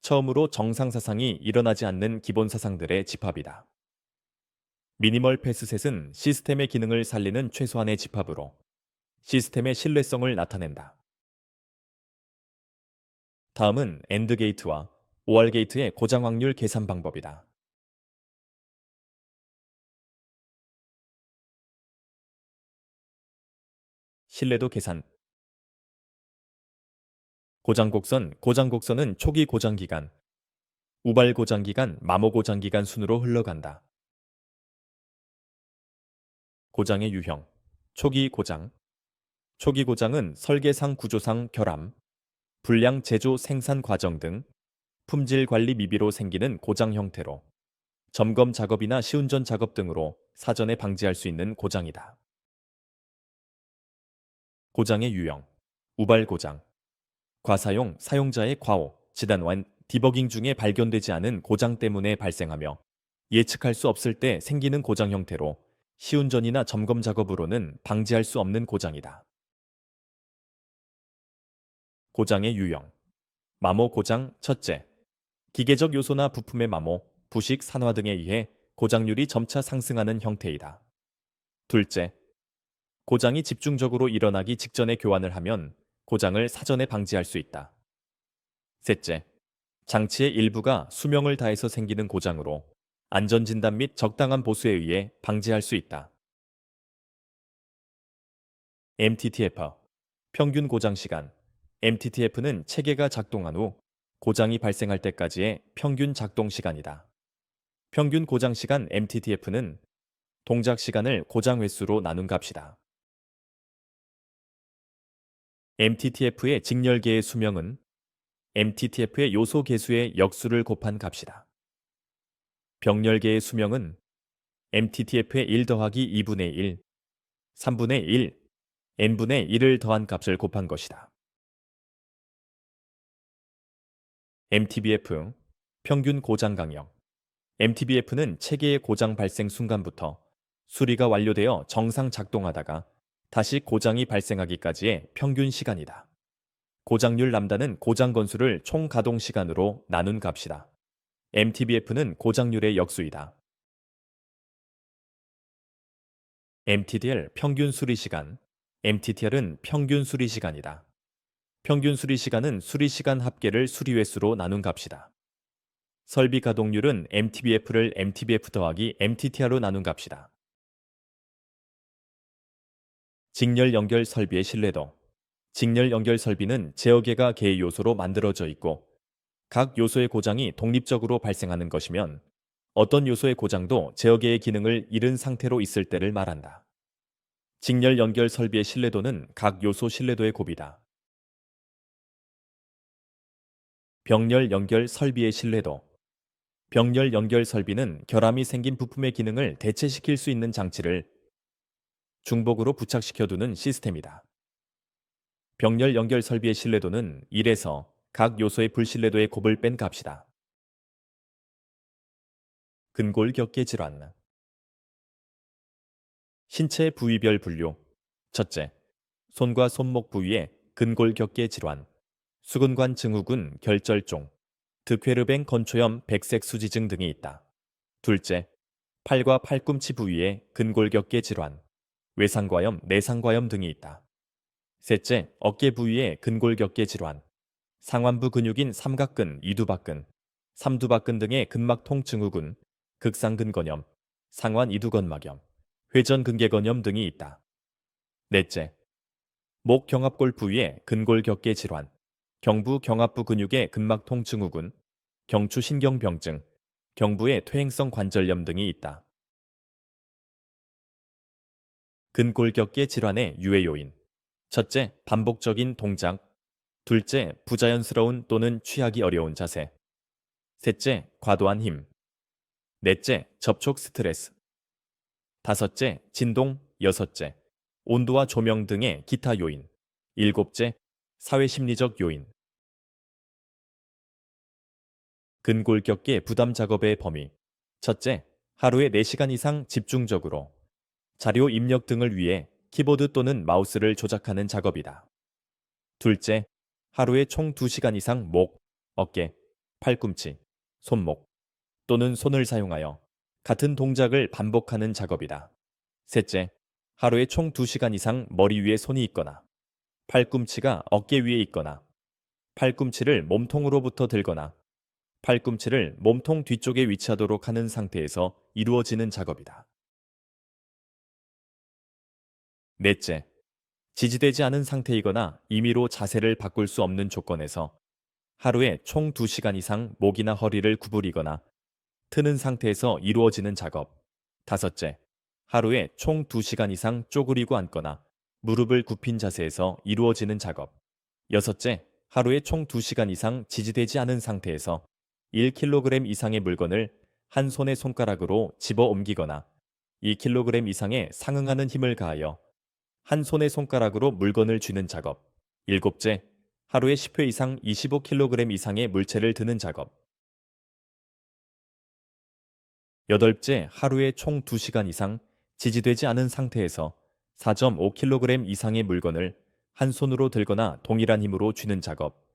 Speaker 1: 처음으로 정상 사상이 일어나지 않는 기본 사상들의 집합이다. 미니멀 패스셋은 시스템의 기능을 살리는 최소한의 집합으로 시스템의 신뢰성을 나타낸다. 다음은 AND 게이트와 OR 게이트의 고장 확률 계산 방법이다. 신뢰도 계산. 고장 곡선은 초기 고장 기간, 우발 고장 기간, 마모 고장 기간 순으로 흘러간다. 고장의 유형. 초기 고장. 초기 고장은 설계상 구조상 결함, 불량 제조 생산 과정 등 품질 관리 미비로 생기는 고장 형태로 점검 작업이나 시운전 작업 등으로 사전에 방지할 수 있는 고장이다. 고장의 유형. 우발 고장. 과사용, 사용자의 과오, 지단완, 디버깅 중에 발견되지 않은 고장 때문에 발생하며 예측할 수 없을 때 생기는 고장 형태로 시운전이나 점검 작업으로는 방지할 수 없는 고장이다. 고장의 유형. 마모 고장 첫째. 기계적 요소나 부품의 마모, 부식, 산화 등에 의해 고장률이 점차 상승하는 형태이다. 둘째. 고장이 집중적으로 일어나기 직전에 교환을 하면 고장을 사전에 방지할 수 있다. 셋째. 장치의 일부가 수명을 다해서 생기는 고장으로 안전진단 및 적당한 보수에 의해 방지할 수 있다. MTTF. 평균 고장 시간. MTTF는 체계가 작동한 후 고장이 발생할 때까지의 평균 작동 시간이다. 평균 고장 시간 MTTF는 동작 시간을 고장 횟수로 나눈 값이다. MTTF의 직렬계의 수명은 MTTF의 요소 계수의 역수를 곱한 값이다. 병렬계의 수명은 MTTF의 1 더하기 2분의 1, 3분의 1, n분의 1을 더한 값을 곱한 것이다. MTBF, 평균 고장 강력. MTBF는 체계의 고장 발생 순간부터 수리가 완료되어 정상 작동하다가 다시 고장이 발생하기까지의 평균 시간이다. 고장률 람다는 고장 건수를 총 가동 시간으로 나눈 값이다. MTBF는 고장률의 역수이다. MTDL 평균 수리 시간. MTTR은 평균 수리 시간이다. 평균 수리 시간은 수리 시간 합계를 수리 횟수로 나눈 값이다. 설비 가동률은 MTBF를 MTBF 더하기 MTTR로 나눈 값이다. 직렬 연결 설비의 신뢰도. 직렬 연결 설비는 제어계가 개의 요소로 만들어져 있고 각 요소의 고장이 독립적으로 발생하는 것이면 어떤 요소의 고장도 제어계의 기능을 잃은 상태로 있을 때를 말한다. 직렬 연결 설비의 신뢰도는 각 요소 신뢰도의 곱이다. 병렬 연결 설비의 신뢰도. 병렬 연결 설비는 결함이 생긴 부품의 기능을 대체시킬 수 있는 장치를 중복으로 부착시켜두는 시스템이다. 병렬 연결 설비의 신뢰도는 1에서 각 요소의 불신뢰도의 곱을 뺀 값이다. 근골격계 질환. 신체 부위별 분류. 첫째, 손과 손목 부위의 근골격계 질환, 수근관 증후군, 결절종, 득회르뱅 건초염, 백색 수지증 등이 있다. 둘째, 팔과 팔꿈치 부위의 근골격계 질환, 외상과염, 내상과염 등이 있다. 셋째, 어깨 부위의 근골격계 질환, 상완부 근육인 삼각근, 이두박근, 삼두박근 등의 근막통 증후군, 극상근건염, 상완 이두건막염, 회전근개건염 등이 있다. 넷째, 목 경합골 부위의 근골격계 질환, 경부 경합부 근육의 근막통 증후군, 경추신경병증, 경부의 퇴행성 관절염 등이 있다. 근골격계 질환의 유해 요인. 첫째, 반복적인 동작. 둘째, 부자연스러운 또는 취하기 어려운 자세. 셋째, 과도한 힘. 넷째, 접촉 스트레스. 다섯째, 진동. 여섯째, 온도와 조명 등의 기타 요인. 일곱째, 사회심리적 요인. 근골격계 부담 작업의 범위. 첫째, 하루에 4시간 이상 집중적으로 자료 입력 등을 위해 키보드 또는 마우스를 조작하는 작업이다. 둘째, 하루에 총 2시간 이상 목, 어깨, 팔꿈치, 손목 또는 손을 사용하여 같은 동작을 반복하는 작업이다. 셋째, 하루에 총 2시간 이상 머리 위에 손이 있거나 팔꿈치가 어깨 위에 있거나 팔꿈치를 몸통으로부터 들거나 팔꿈치를 몸통 뒤쪽에 위치하도록 하는 상태에서 이루어지는 작업이다. 넷째, 지지되지 않은 상태이거나 임의로 자세를 바꿀 수 없는 조건에서 하루에 총 2시간 이상 목이나 허리를 구부리거나 트는 상태에서 이루어지는 작업. 다섯째, 하루에 총 2시간 이상 쪼그리고 앉거나 무릎을 굽힌 자세에서 이루어지는 작업. 여섯째, 하루에 총 2시간 이상 지지되지 않은 상태에서 1kg 이상의 물건을 한 손의 손가락으로 집어 옮기거나 2kg 이상의 상응하는 힘을 가하여 한 손의 손가락으로 물건을 쥐는 작업. 일곱째, 하루에 10회 이상 25kg 이상의 물체를 드는 작업. 여덟째, 하루에 총 2시간 이상 지지되지 않은 상태에서 4.5kg 이상의 물건을 한 손으로 들거나 동일한 힘으로 쥐는 작업.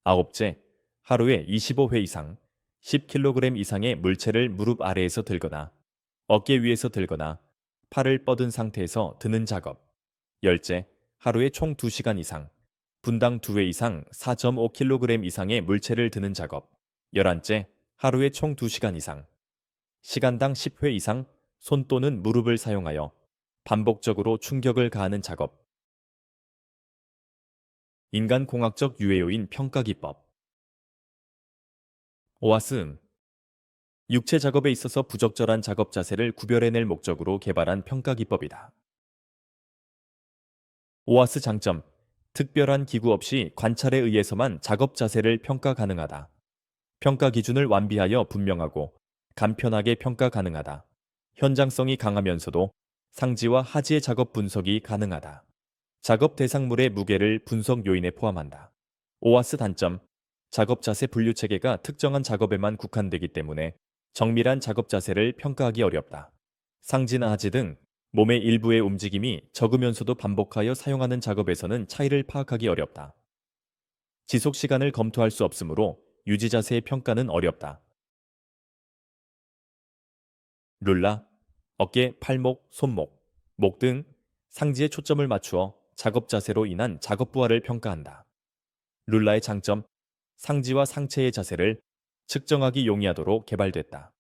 Speaker 1: 아홉째, 하루에 25회 이상 10kg 이상의 물체를 무릎 아래에서 들거나 어깨 위에서 들거나 팔을 뻗은 상태에서 드는 작업. 열째, 하루에 총 2시간 이상 분당 2회 이상 4.5kg 이상의 물체를 드는 작업. 열한째, 하루에 총 2시간 이상 시간당 10회 이상 손 또는 무릎을 사용하여 반복적으로 충격을 가하는 작업. 인간공학적 유해요인 평가기법. 오아스음. 육체 작업에 있어서 부적절한 작업 자세를 구별해낼 목적으로 개발한 평가기법이다. 오아스 장점. 특별한 기구 없이 관찰에 의해서만 작업 자세를 평가 가능하다. 평가 기준을 완비하여 분명하고 간편하게 평가 가능하다. 현장성이 강하면서도 상지와 하지의 작업 분석이 가능하다. 작업 대상물의 무게를 분석 요인에 포함한다. 오아스 단점. 작업 자세 분류 체계가 특정한 작업에만 국한되기 때문에 정밀한 작업 자세를 평가하기 어렵다. 상지나 하지 등 몸의 일부의 움직임이 적으면서도 반복하여 사용하는 작업에서는 차이를 파악하기 어렵다. 지속 시간을 검토할 수 없으므로 유지 자세의 평가는 어렵다. 룰라, 어깨, 팔목, 손목, 목 등 상지에 초점을 맞추어 작업 자세로 인한 작업 부하를 평가한다. 룰라의 장점, 상지와 상체의 자세를 측정하기 용이하도록 개발됐다.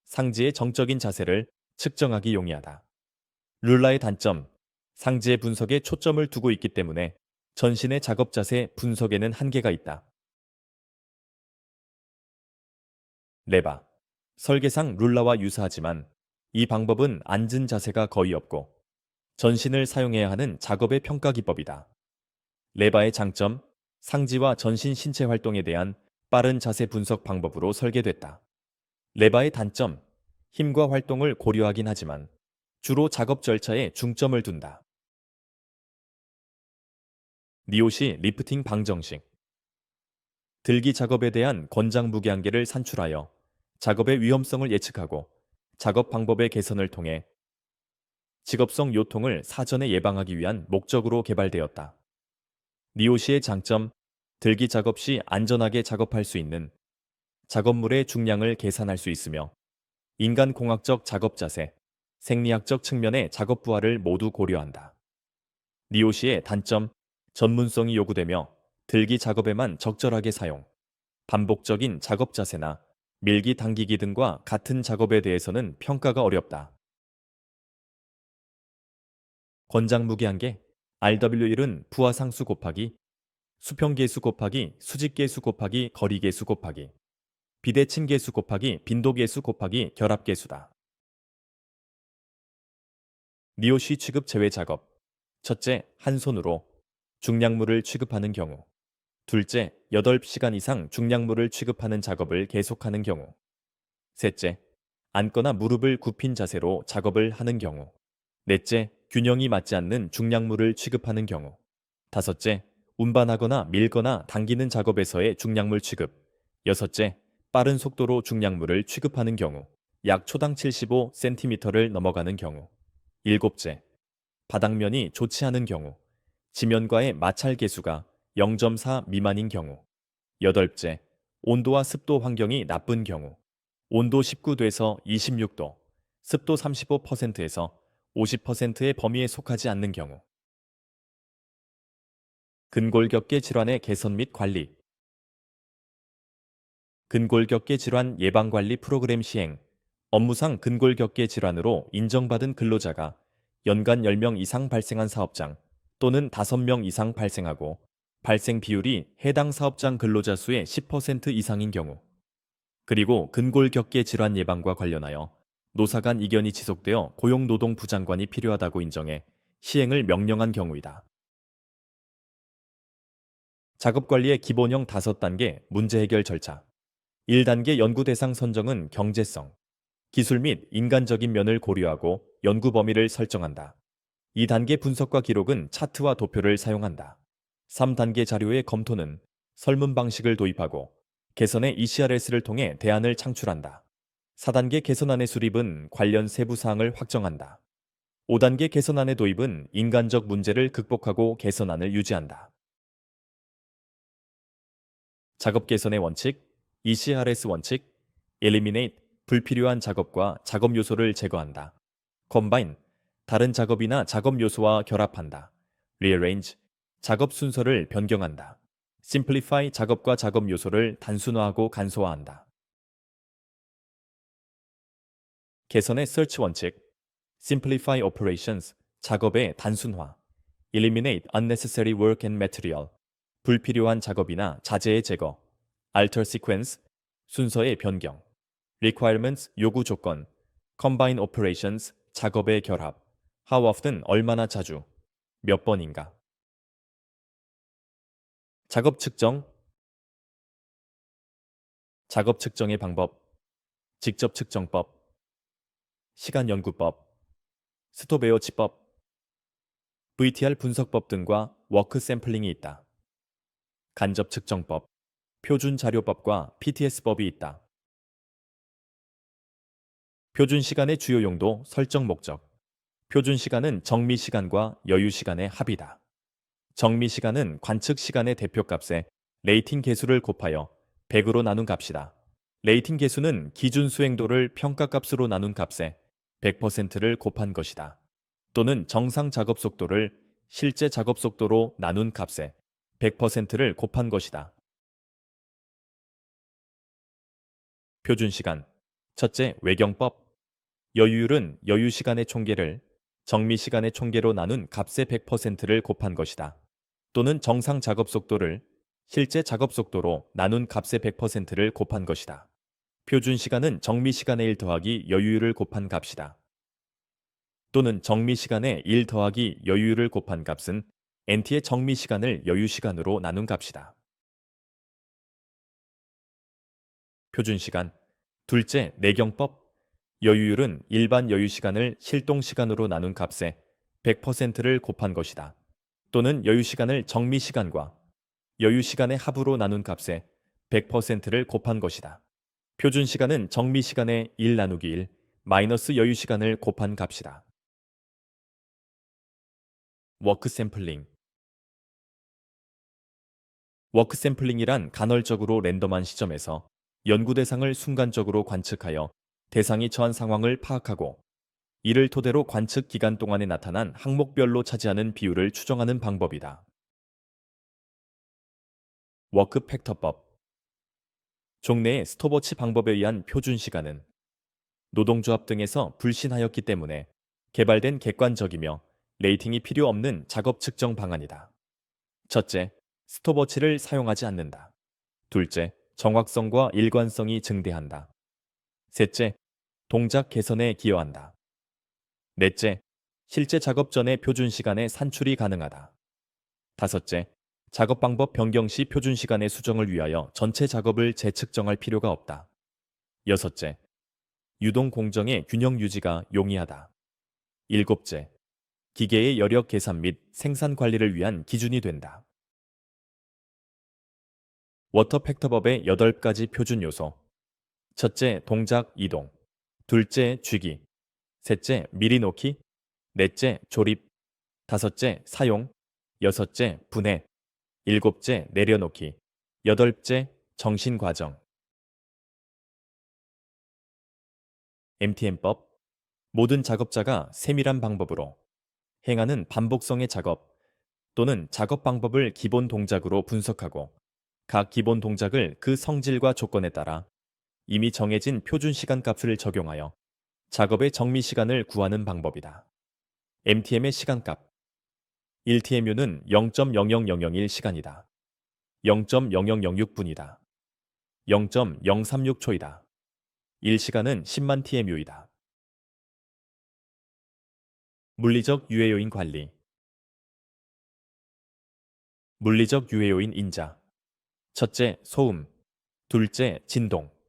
Speaker 1: 상지의 정적인 자세를 측정하기 용이하다. 룰라의 단점, 상지의 분석에 초점을 두고 있기 때문에 전신의 작업 자세 분석에는 한계가 있다. 레바. 설계상 룰라와 유사하지만 이 방법은 앉은 자세가 거의 없고 전신을 사용해야 하는 작업의 평가 기법이다. 레바의 장점, 상지와 전신 신체 활동에 대한 빠른 자세 분석 방법으로 설계됐다. 레바의 단점, 힘과 활동을 고려하긴 하지만 주로 작업 절차에 중점을 둔다. 니오시 리프팅 방정식. 들기 작업에 대한 권장 무게 한계를 산출하여 작업의 위험성을 예측하고 작업 방법의 개선을 통해 직업성 요통을 사전에 예방하기 위한 목적으로 개발되었다. 니오시의 장점, 들기 작업 시 안전하게 작업할 수 있는 작업물의 중량을 계산할 수 있으며 인간공학적 작업 자세, 생리학적 측면의 작업 부하를 모두 고려한다. 니오시의 단점, 전문성이 요구되며 들기 작업에만 적절하게 사용, 반복적인 작업 자세나 밀기 당기기 등과 같은 작업에 대해서는 평가가 어렵다. 권장 무게 한계, RW1은 부하 상수 곱하기 수평계수 곱하기 수직계수 곱하기 거리계수 곱하기 비대칭계수 곱하기 빈도계수 곱하기 결합계수다. 니오시 취급 제외 작업. 첫째, 한 손으로 중량물을 취급하는 경우. 둘째, 8시간 이상 중량물을 취급하는 작업을 계속하는 경우. 셋째, 앉거나 무릎을 굽힌 자세로 작업을 하는 경우. 넷째, 균형이 맞지 않는 중량물을 취급하는 경우. 다섯째, 운반하거나 밀거나 당기는 작업에서의 중량물 취급. 여섯째, 빠른 속도로 중량물을 취급하는 경우. 약 초당 75cm를 넘어가는 경우. 일곱째, 바닥면이 좋지 않은 경우. 지면과의 마찰 계수가 0.4 미만인 경우. 여덟째, 온도와 습도 환경이 나쁜 경우. 온도 19도에서 26도, 습도 35%에서 50%의 범위에 속하지 않는 경우. 근골격계 질환의 개선 및 관리. 근골격계 질환 예방관리 프로그램 시행. 업무상 근골격계 질환으로 인정받은 근로자가 연간 10명 이상 발생한 사업장 또는 5명 이상 발생하고 발생 비율이 해당 사업장 근로자 수의 10% 이상인 경우. 그리고 근골격계 질환 예방과 관련하여 노사 간 이견이 지속되어 고용노동부장관이 필요하다고 인정해 시행을 명령한 경우이다. 작업관리의 기본형 5단계 문제 해결 절차. 1단계 연구 대상 선정은 경제성, 기술 및 인간적인 면을 고려하고 연구 범위를 설정한다. 2단계 분석과 기록은 차트와 도표를 사용한다. 3단계 자료의 검토는 설문 방식을 도입하고 개선의 ECRS를 통해 대안을 창출한다. 4단계 개선안의 수립은 관련 세부 사항을 확정한다. 5단계 개선안의 도입은 인간적 문제를 극복하고 개선안을 유지한다. 작업 개선의 원칙, ECRS 원칙, Eliminate, 불필요한 작업과 작업 요소를 제거한다. Combine, 다른 작업이나 작업 요소와 결합한다. Rearrange, 작업 순서를 변경한다. Simplify, 작업과 작업 요소를 단순화하고 간소화한다. 개선의 Search 원칙, Simplify Operations, 작업의 단순화. Eliminate unnecessary work and material, 불필요한 작업이나 자재의 제거. Alter sequence, 순서의 변경. Requirements, 요구 조건. Combine operations, 작업의 결합. How often, 얼마나 자주. 몇 번인가. 작업 측정. 작업 측정의 방법. 직접 측정법. 시간 연구법. 스톱에어치법. VTR 분석법 등과 워크 샘플링이 있다. 간접 측정법. 표준 자료법과 PTS법이 있다. 표준 시간의 주요 용도, 설정 목적. 표준 시간은 정미 시간과 여유 시간의 합이다. 정미 시간은 관측 시간의 대표값에 레이팅 계수를 곱하여 100으로 나눈 값이다. 레이팅 계수는 기준 수행도를 평가값으로 나눈 값에 100%를 곱한 것이다. 또는 정상 작업 속도를 실제 작업 속도로 나눈 값에 100%를 곱한 것이다. 표준 시간. 첫째, 외경법. 여유율은 여유 시간의 총계를 정미 시간의 총계로 나눈 값의 100%를 곱한 것이다. 또는 정상 작업 속도를 실제 작업 속도로 나눈 값의 100%를 곱한 것이다. 표준 시간은 정미 시간의 1 더하기 여유율을 곱한 값이다. 또는 정미 시간의 1 더하기 여유율을 곱한 값은 NT의 정미 시간을 여유 시간으로 나눈 값이다. 표준 시간. 둘째, 내경법. 여유율은 일반 여유 시간을 실동 시간으로 나눈 값에 100%를 곱한 것이다. 또는 여유 시간을 정미 시간과 여유 시간의 합으로 나눈 값에 100%를 곱한 것이다. 표준 시간은 정미 시간의 1 나누기 1 마이너스 여유 시간을 곱한 값이다. 워크 샘플링. 워크 샘플링이란 간헐적으로 랜덤한 시점에서 연구 대상을 순간적으로 관측하여 대상이 처한 상황을 파악하고 이를 토대로 관측 기간 동안에 나타난 항목별로 차지하는 비율을 추정하는 방법이다. 워크 팩터법. 종래의 스톱워치 방법에 의한 표준 시간은 노동조합 등에서 불신하였기 때문에 개발된 객관적이며 레이팅이 필요 없는 작업 측정 방안이다. 첫째, 스톱워치를 사용하지 않는다. 둘째, 정확성과 일관성이 증대한다. 셋째, 동작 개선에 기여한다. 넷째, 실제 작업 전의 표준 시간의 산출이 가능하다. 다섯째, 작업 방법 변경 시 표준 시간의 수정을 위하여 전체 작업을 재측정할 필요가 없다. 여섯째, 유동 공정의 균형 유지가 용이하다. 일곱째, 기계의 여력 계산 및 생산 관리를 위한 기준이 된다. 워터 팩터법의 8가지 표준 요소. 첫째, 동작 이동. 둘째, 쥐기. 셋째, 미리 놓기. 넷째, 조립. 다섯째, 사용. 여섯째, 분해. 일곱째, 내려놓기. 여덟째, 정신 과정. MTM법. 모든 작업자가 세밀한 방법으로 행하는 반복성의 작업 또는 작업 방법을 기본 동작으로 분석하고 각 기본 동작을 그 성질과 조건에 따라 이미 정해진 표준 시간 값을 적용하여 작업의 정미 시간을 구하는 방법이다. MTM의 시간값 1TMU는 0.00001시간이다. 0.0006분이다. 0.036초이다. 1시간은 10만 TMU이다. 물리적 유해 요인 관리 물리적 유해 요인 인자 첫째, 소음. 둘째, 진동.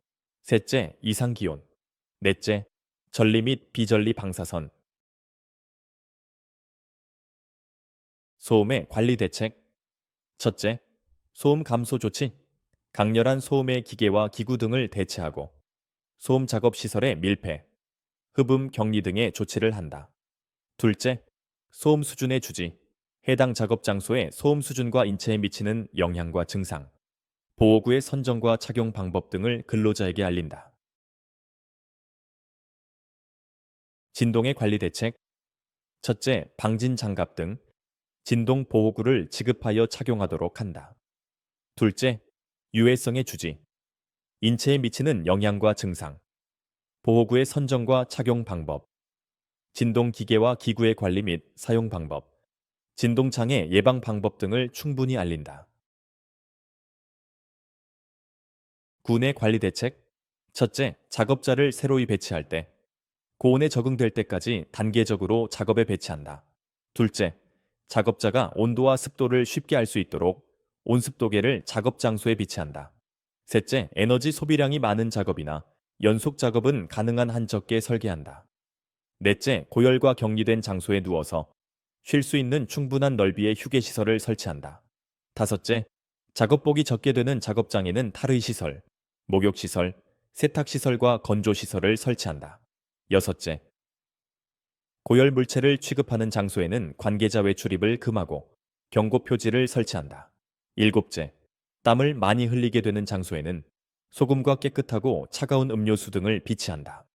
Speaker 1: 셋째, 이상 기온. 넷째, 전리 및 비전리 방사선. 소음의 관리 대책. 첫째, 소음 감소 조치. 강렬한 소음의 기계와 기구 등을 대체하고 소음 작업 시설의 밀폐, 흡음 격리 등의 조치를 한다. 둘째, 소음 수준의 주지. 해당 작업 장소의 소음 수준과 인체에 미치는 영향과 증상, 보호구의 선정과 착용 방법 등을 근로자에게 알린다. 진동의 관리 대책. 첫째, 방진 장갑 등 진동 보호구를 지급하여 착용하도록 한다. 둘째, 유해성의 주지. 인체에 미치는 영향과 증상, 보호구의 선정과 착용 방법, 진동 기계와 기구의 관리 및 사용 방법, 진동 장애 예방 방법 등을 충분히 알린다. 군의 관리 대책. 첫째, 작업자를 새로이 배치할 때 고온에 적응될 때까지 단계적으로 작업에 배치한다. 둘째, 작업자가 온도와 습도를 쉽게 알 수 있도록 온습도계를 작업 장소에 비치한다. 셋째, 에너지 소비량이 많은 작업이나 연속 작업은 가능한 한 적게 설계한다. 넷째, 고열과 격리된 장소에 누워서 쉴 수 있는 충분한 넓이의 휴게 시설을 설치한다. 다섯째, 작업복이 적게 되는 작업장에는 탈의 시설, 목욕 시설, 세탁 시설과 건조 시설을 설치한다. 여섯째, 고열 물체를 취급하는 장소에는 관계자 외출입을 금하고 경고 표지를 설치한다. 일곱째, 땀을 많이 흘리게 되는 장소에는 소금과 깨끗하고 차가운 음료수 등을 비치한다.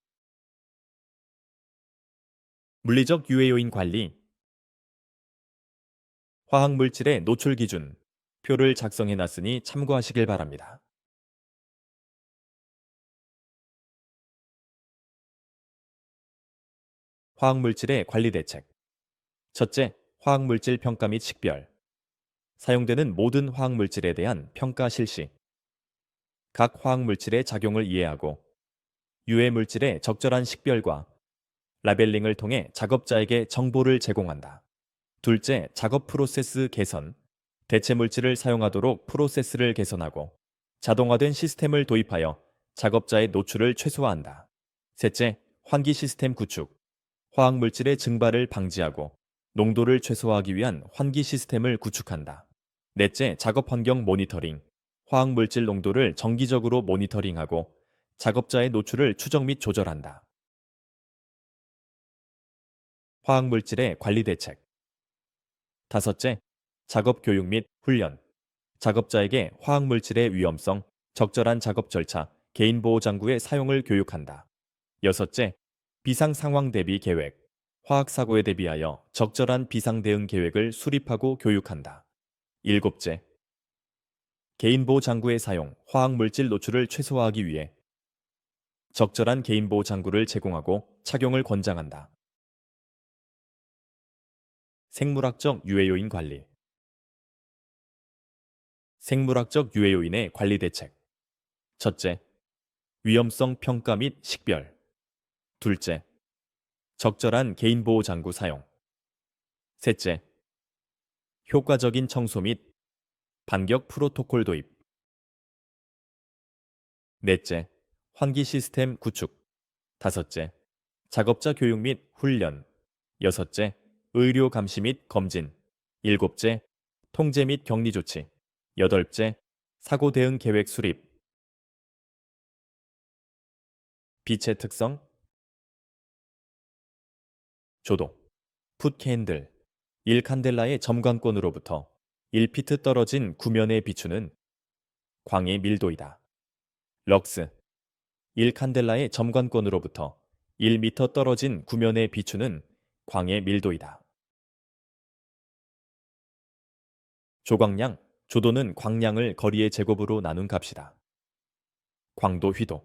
Speaker 1: 물리적 유해 요인 관리, 화학 물질의 노출 기준, 표를 작성해 놨으니 참고하시길 바랍니다. 화학 물질의 관리 대책. 첫째, 화학 물질 평가 및 식별. 사용되는 모든 화학 물질에 대한 평가 실시. 각 화학 물질의 작용을 이해하고 유해 물질의 적절한 식별과 라벨링을 통해 작업자에게 정보를 제공한다. 둘째, 작업 프로세스 개선. 대체 물질을 사용하도록 프로세스를 개선하고 자동화된 시스템을 도입하여 작업자의 노출을 최소화한다. 셋째, 환기 시스템 구축. 화학 물질의 증발을 방지하고 농도를 최소화하기 위한 환기 시스템을 구축한다. 넷째, 작업 환경 모니터링. 화학 물질 농도를 정기적으로 모니터링하고 작업자의 노출을 추적 및 조절한다. 화학 물질의 관리 대책. 다섯째, 작업 교육 및 훈련. 작업자에게 화학 물질의 위험성, 적절한 작업 절차, 개인 보호 장구의 사용을 교육한다. 여섯째, 비상 상황 대비 계획. 화학 사고에 대비하여 적절한 비상 대응 계획을 수립하고 교육한다. 일곱째, 개인 보호 장구의 사용, 화학 물질 노출을 최소화하기 위해 적절한 개인 보호 장구를 제공하고 착용을 권장한다. 생물학적 유해 요인 관리. 생물학적 유해 요인의 관리 대책. 첫째, 위험성 평가 및 식별. 둘째, 적절한 개인 보호 장구 사용. 셋째, 효과적인 청소 및 반격 프로토콜 도입. 넷째, 환기 시스템 구축. 다섯째, 작업자 교육 및 훈련. 여섯째, 의료 감시 및 검진. 일곱째, 통제 및 격리 조치. 여덟째, 사고 대응 계획 수립. 빛의 특성, 조도, 풋캔들, 1칸델라의 점광권으로부터 1피트 떨어진 구면에 비추는 광의 밀도이다. 럭스, 1칸델라의 점광권으로부터 1미터 떨어진 구면에 비추는 광의 밀도이다. 조광량, 조도는 광량을 거리의 제곱으로 나눈 값이다. 광도 휘도,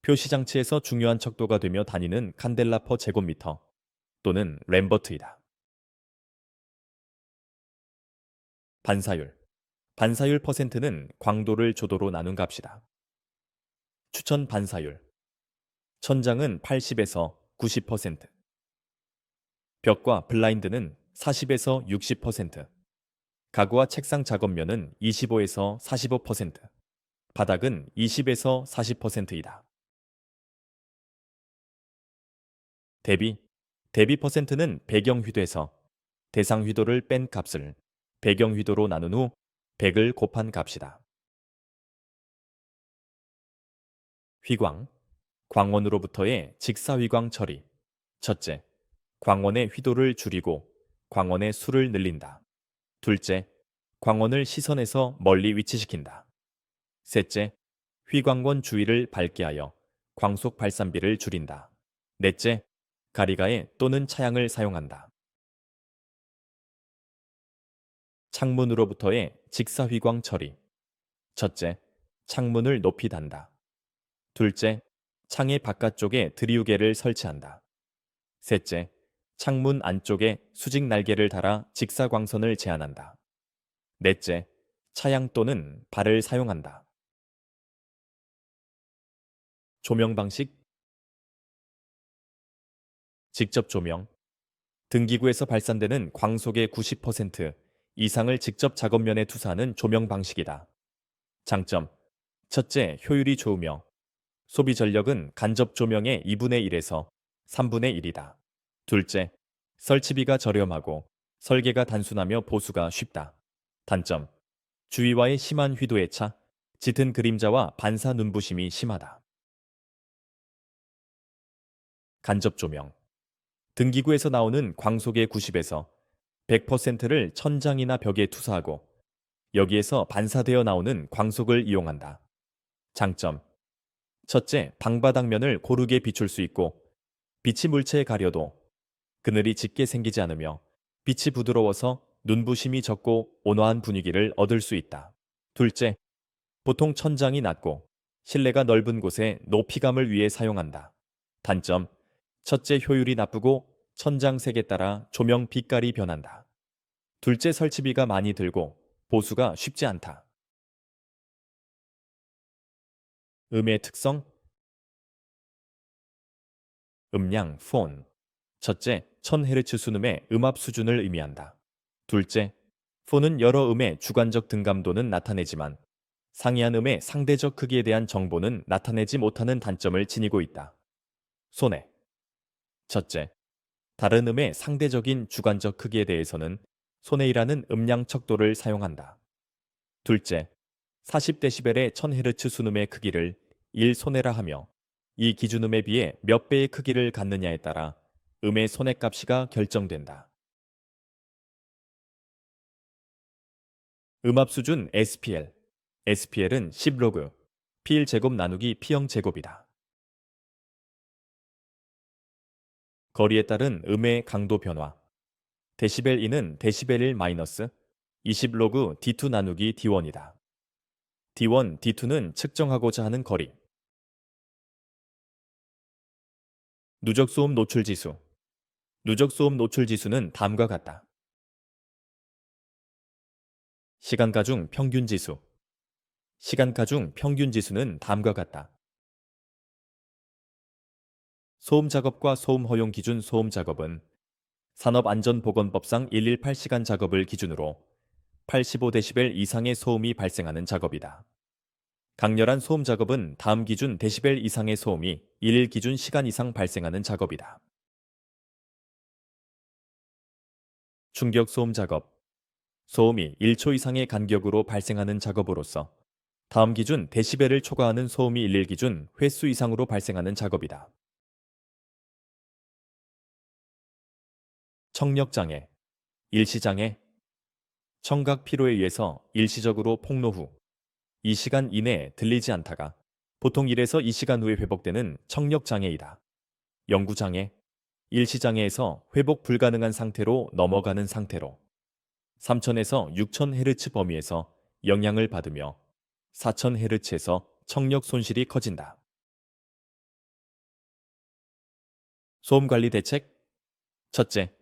Speaker 1: 표시장치에서 중요한 척도가 되며 다니는 칸델라 퍼 제곱미터 또는 램버트이다. 반사율, 반사율 퍼센트는 광도를 조도로 나눈 값이다. 추천 반사율, 천장은 80에서 90%, 벽과 블라인드는 40에서 60%, 가구와 책상 작업면은 25에서 45%, 바닥은 20에서 40%이다. 대비, 대비 퍼센트는 배경 휘도에서 대상 휘도를 뺀 값을 배경 휘도로 나눈 후 100을 곱한 값이다. 휘광, 광원으로부터의 직사휘광 처리. 첫째, 광원의 휘도를 줄이고 광원의 수를 늘린다. 둘째, 광원을 시선에서 멀리 위치시킨다. 셋째, 휘광원 주위를 밝게 하여 광속 발산비를 줄인다. 넷째, 가리가에 또는 차양을 사용한다. 창문으로부터의 직사휘광 처리. 첫째, 창문을 높이 단다. 둘째, 창의 바깥쪽에 드리우개를 설치한다. 셋째, 창문 안쪽에 수직 날개를 달아 직사광선을 제한한다. 넷째, 차양 또는 발을 사용한다. 조명 방식, 직접 조명. 등기구에서 발산되는 광속의 90% 이상을 직접 작업면에 투사하는 조명 방식이다. 장점, 첫째, 효율이 좋으며 소비 전력은 간접 조명의 2분의 1에서 3분의 1이다. 둘째, 설치비가 저렴하고 설계가 단순하며 보수가 쉽다. 단점, 주위와의 심한 휘도의 차, 짙은 그림자와 반사 눈부심이 심하다. 간접 조명. 등기구에서 나오는 광속의 90에서 100%를 천장이나 벽에 투사하고 여기에서 반사되어 나오는 광속을 이용한다. 장점, 첫째, 방바닥면을 고르게 비출 수 있고 빛이 물체에 가려도 그늘이 짙게 생기지 않으며 빛이 부드러워서 눈부심이 적고 온화한 분위기를 얻을 수 있다. 둘째, 보통 천장이 낮고 실내가 넓은 곳에 높이감을 위해 사용한다. 단점, 첫째, 효율이 나쁘고 천장 색에 따라 조명 빛깔이 변한다. 둘째, 설치비가 많이 들고 보수가 쉽지 않다. 음의 특성, 음량, 폰. 첫째, 1000Hz 순음의 음압 수준을 의미한다. 둘째, 폰은 여러 음의 주관적 등감도는 나타내지만 상이한 음의 상대적 크기에 대한 정보는 나타내지 못하는 단점을 지니고 있다. 손해. 첫째, 다른 음의 상대적인 주관적 크기에 대해서는 손해이라는 음량 척도를 사용한다. 둘째, 40dB의 1000Hz 순음의 크기를 1손해라 하며 이 기준음에 비해 몇 배의 크기를 갖느냐에 따라 음의 손해값이가 결정된다. 음압 수준 SPL. SPL은 10로그, P1 제곱 나누기 P0 제곱이다. 거리에 따른 음의 강도 변화. 데시벨 2는 데시벨 1 마이너스 20로그 D2 나누기 D1이다. D1, D2는 측정하고자 하는 거리. 누적소음 노출 지수. 누적소음 노출 지수는 다음과 같다. 시간가 중 평균 지수. 시간가 중 평균 지수는 다음과 같다. 소음 작업과 소음 허용 기준 소음 작업은 산업안전보건법상 118시간 작업을 기준으로 85데시벨 이상의 소음이 발생하는 작업이다. 강렬한 소음 작업은 다음 기준 데시벨 이상의 소음이 1일 기준 시간 이상 발생하는 작업이다. 충격 소음 작업. 소음이 1초 이상의 간격으로 발생하는 작업으로서 다음 기준 데시벨을 초과하는 소음이 1일 기준 횟수 이상으로 발생하는 작업이다. 청력장애, 일시장애, 청각 피로에 의해서 일시적으로 폭로 후 2시간 이내에 들리지 않다가 보통 1에서 2시간 후에 회복되는 청력장애이다. 영구장애, 일시장애에서 회복 불가능한 상태로 넘어가는 상태로 3000에서 6000Hz 범위에서 영향을 받으며 4000Hz에서 청력 손실이 커진다. 소음 관리 대책. 첫째,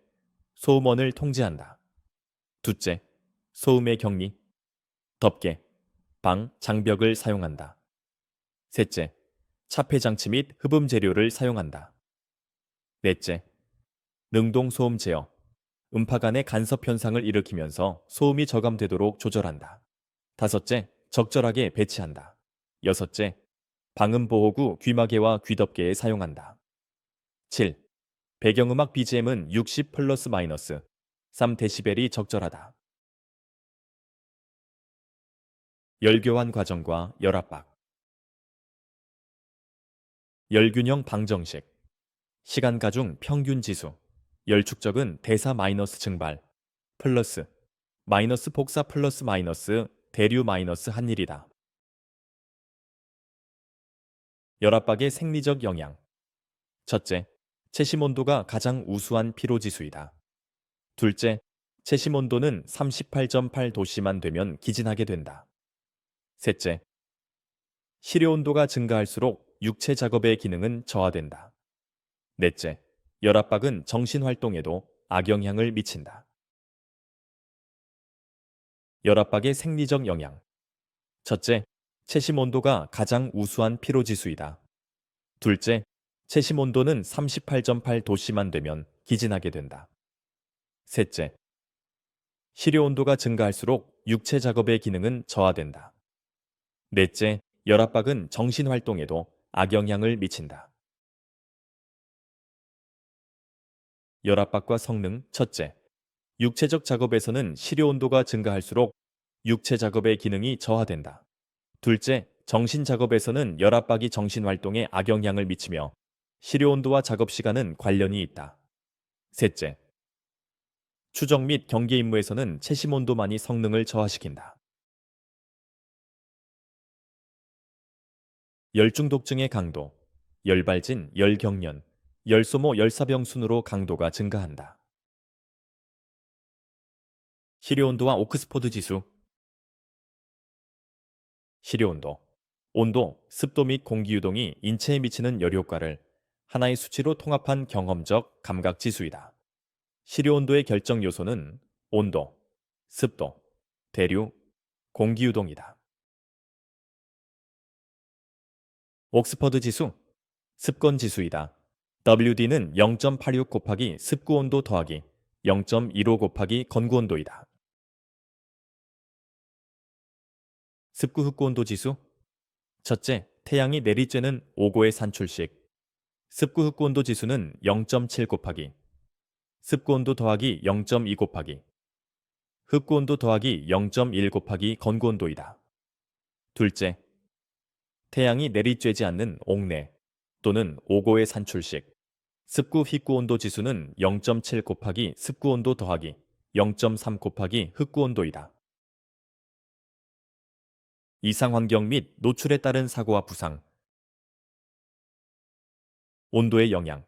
Speaker 1: 소음원을 통제한다. 둘째, 소음의 격리. 덮개, 방, 장벽을 사용한다. 셋째, 차폐 장치 및 흡음 재료를 사용한다. 넷째, 능동 소음 제어. 음파 간의 간섭 현상을 일으키면서 소음이 저감되도록 조절한다. 다섯째, 적절하게 배치한다. 여섯째, 방음 보호구 귀마개와 귀덮개에 사용한다. 7. 배경음악 BGM은 60 플러스 마이너스 3dB이 적절하다. 열교환 과정과 열압박. 열균형 방정식. 시간 가중 평균 지수. 열 축적은 대사 마이너스 증발 플러스 마이너스 복사 플러스 마이너스 대류 마이너스 한일이다. 열압박의 생리적 영향. 첫째, 채심 온도가 가장 우수한 피로 지수이다. 둘째, 채심 온도는 38.8도씨만 되면 기진하게 된다. 셋째, 시료 온도가 증가할수록 육체 작업의 기능은 저하된다. 넷째, 열압박은 정신 활동에도 악영향을 미친다. 열압박의 생리적 영향. 첫째, 채심 온도가 가장 우수한 피로 지수이다. 둘째, 채심 온도는 38.8도씨만 되면 기진하게 된다. 셋째, 시료 온도가 증가할수록 육체 작업의 기능은 저하된다. 넷째, 열압박은 정신 활동에도 악영향을 미친다. 열압박과 성능. 첫째, 육체적 작업에서는 시료 온도가 증가할수록 육체 작업의 기능이 저하된다. 둘째, 정신 작업에서는 열압박이 정신 활동에 악영향을 미치며 시료 온도와 작업 시간은 관련이 있다. 셋째, 추정 및 경계 임무에서는 채심 온도만이 성능을 저하시킨다. 열중독증의 강도. 열발진, 열경련, 열소모, 열사병 순으로 강도가 증가한다. 시료 온도와 옥스포드 지수. 시료 온도. 온도, 습도 및 공기 유동이 인체에 미치는 열 효과를 하나의 수치로 통합한 경험적 감각 지수이다. 시료 온도의 결정 요소는 온도, 습도, 대류, 공기 유동이다. 옥스퍼드 지수, 습건 지수이다. WD는 0.86 곱하기 습구 온도 더하기 0.15 곱하기 건구 온도이다. 습구 흡구 온도 지수. 첫째, 태양이 내리쬐는 5고의 산출식. 습구 흡구 온도 지수는 0.7 곱하기 습구 온도 더하기 0.2 곱하기 흡구 온도 더하기 0.1 곱하기 건구 온도이다. 둘째, 태양이 내리쬐지 않는 옥내 또는 5고의 산출식. 습구 휘구 온도 지수는 0.7 곱하기 습구 온도 더하기 0.3 곱하기 흡구 온도이다. 이상 환경 및 노출에 따른 사고와 부상. 온도의 영향.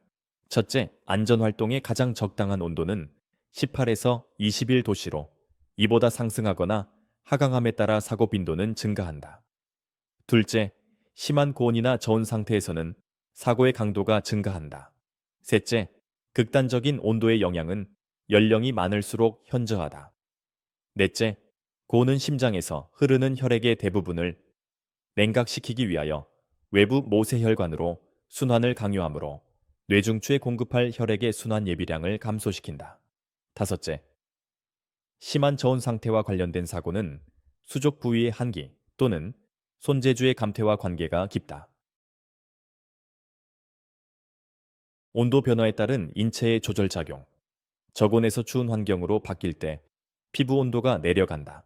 Speaker 1: 첫째, 안전 활동에 가장 적당한 온도는 18에서 21도씨로 이보다 상승하거나 하강함에 따라 사고 빈도는 증가한다. 둘째, 심한 고온이나 저온 상태에서는 사고의 강도가 증가한다. 셋째, 극단적인 온도의 영향은 연령이 많을수록 현저하다. 넷째, 고온은 심장에서 흐르는 혈액의 대부분을 냉각시키기 위하여 외부 모세혈관으로 순환을 강요하므로 뇌중추에 공급할 혈액의 순환 예비량을 감소시킨다. 다섯째, 심한 저온 상태와 관련된 사고는 수족 부위의 한기 또는 손재주의 감퇴와 관계가 깊다. 온도 변화에 따른 인체의 조절작용. 저온에서 추운 환경으로 바뀔 때 피부 온도가 내려간다.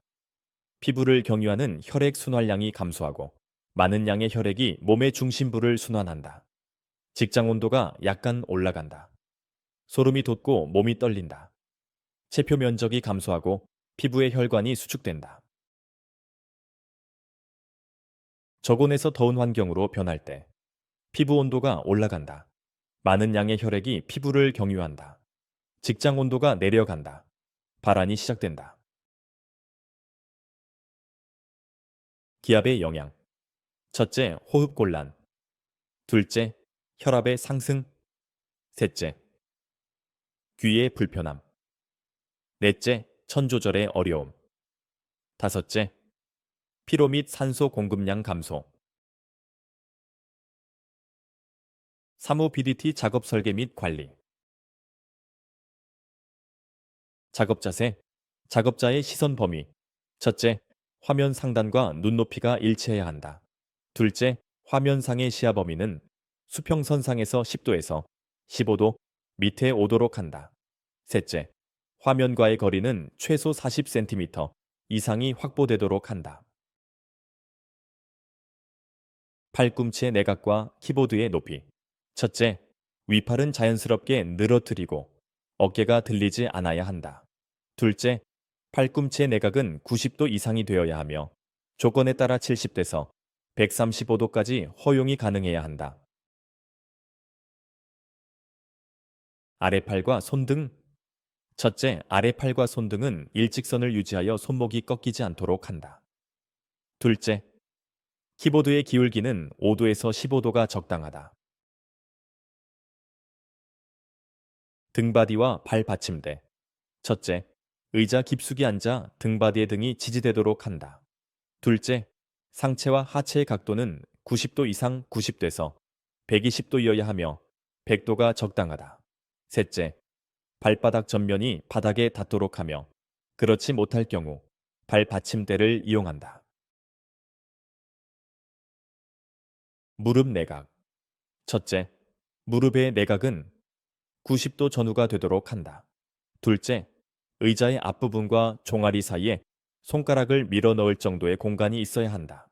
Speaker 1: 피부를 경유하는 혈액 순환량이 감소하고 많은 양의 혈액이 몸의 중심부를 순환한다. 직장 온도가 약간 올라간다. 소름이 돋고 몸이 떨린다. 체표 면적이 감소하고 피부의 혈관이 수축된다. 저온에서 더운 환경으로 변할 때 피부 온도가 올라간다. 많은 양의 혈액이 피부를 경유한다. 직장 온도가 내려간다. 발한이 시작된다. 기압의 영향. 첫째, 호흡곤란. 둘째, 혈압의 상승. 셋째, 귀의 불편함. 넷째, 천 조절의 어려움. 다섯째, 피로 및 산소 공급량 감소. 사무 BDT 작업 설계 및 관리. 작업 자세. 작업자의 시선 범위. 첫째, 화면 상단과 눈높이가 일치해야 한다. 둘째, 화면상의 시야 범위는 수평선상에서 10도에서 15도, 밑에 오도록 한다. 셋째, 화면과의 거리는 최소 40cm 이상이 확보되도록 한다. 팔꿈치의 내각과 키보드의 높이. 첫째, 위팔은 자연스럽게 늘어뜨리고 어깨가 들리지 않아야 한다. 둘째, 팔꿈치의 내각은 90도 이상이 되어야 하며 조건에 따라 70도에서 135도까지 허용이 가능해야 한다. 아래팔과 손등. 첫째, 아래팔과 손등은 일직선을 유지하여 손목이 꺾이지 않도록 한다. 둘째, 키보드의 기울기는 5도에서 15도가 적당하다. 등바디와 발 받침대. 첫째, 의자 깊숙이 앉아 등바디의 등이 지지되도록 한다. 둘째, 상체와 하체의 각도는 90도 이상 90도에서 120도이어야 하며 100도가 적당하다. 셋째, 발바닥 전면이 바닥에 닿도록 하며 그렇지 못할 경우 발 받침대를 이용한다. 무릎 내각. 첫째, 무릎의 내각은 90도 전후가 되도록 한다. 둘째, 의자의 앞부분과 종아리 사이에 손가락을 밀어 넣을 정도의 공간이 있어야 한다.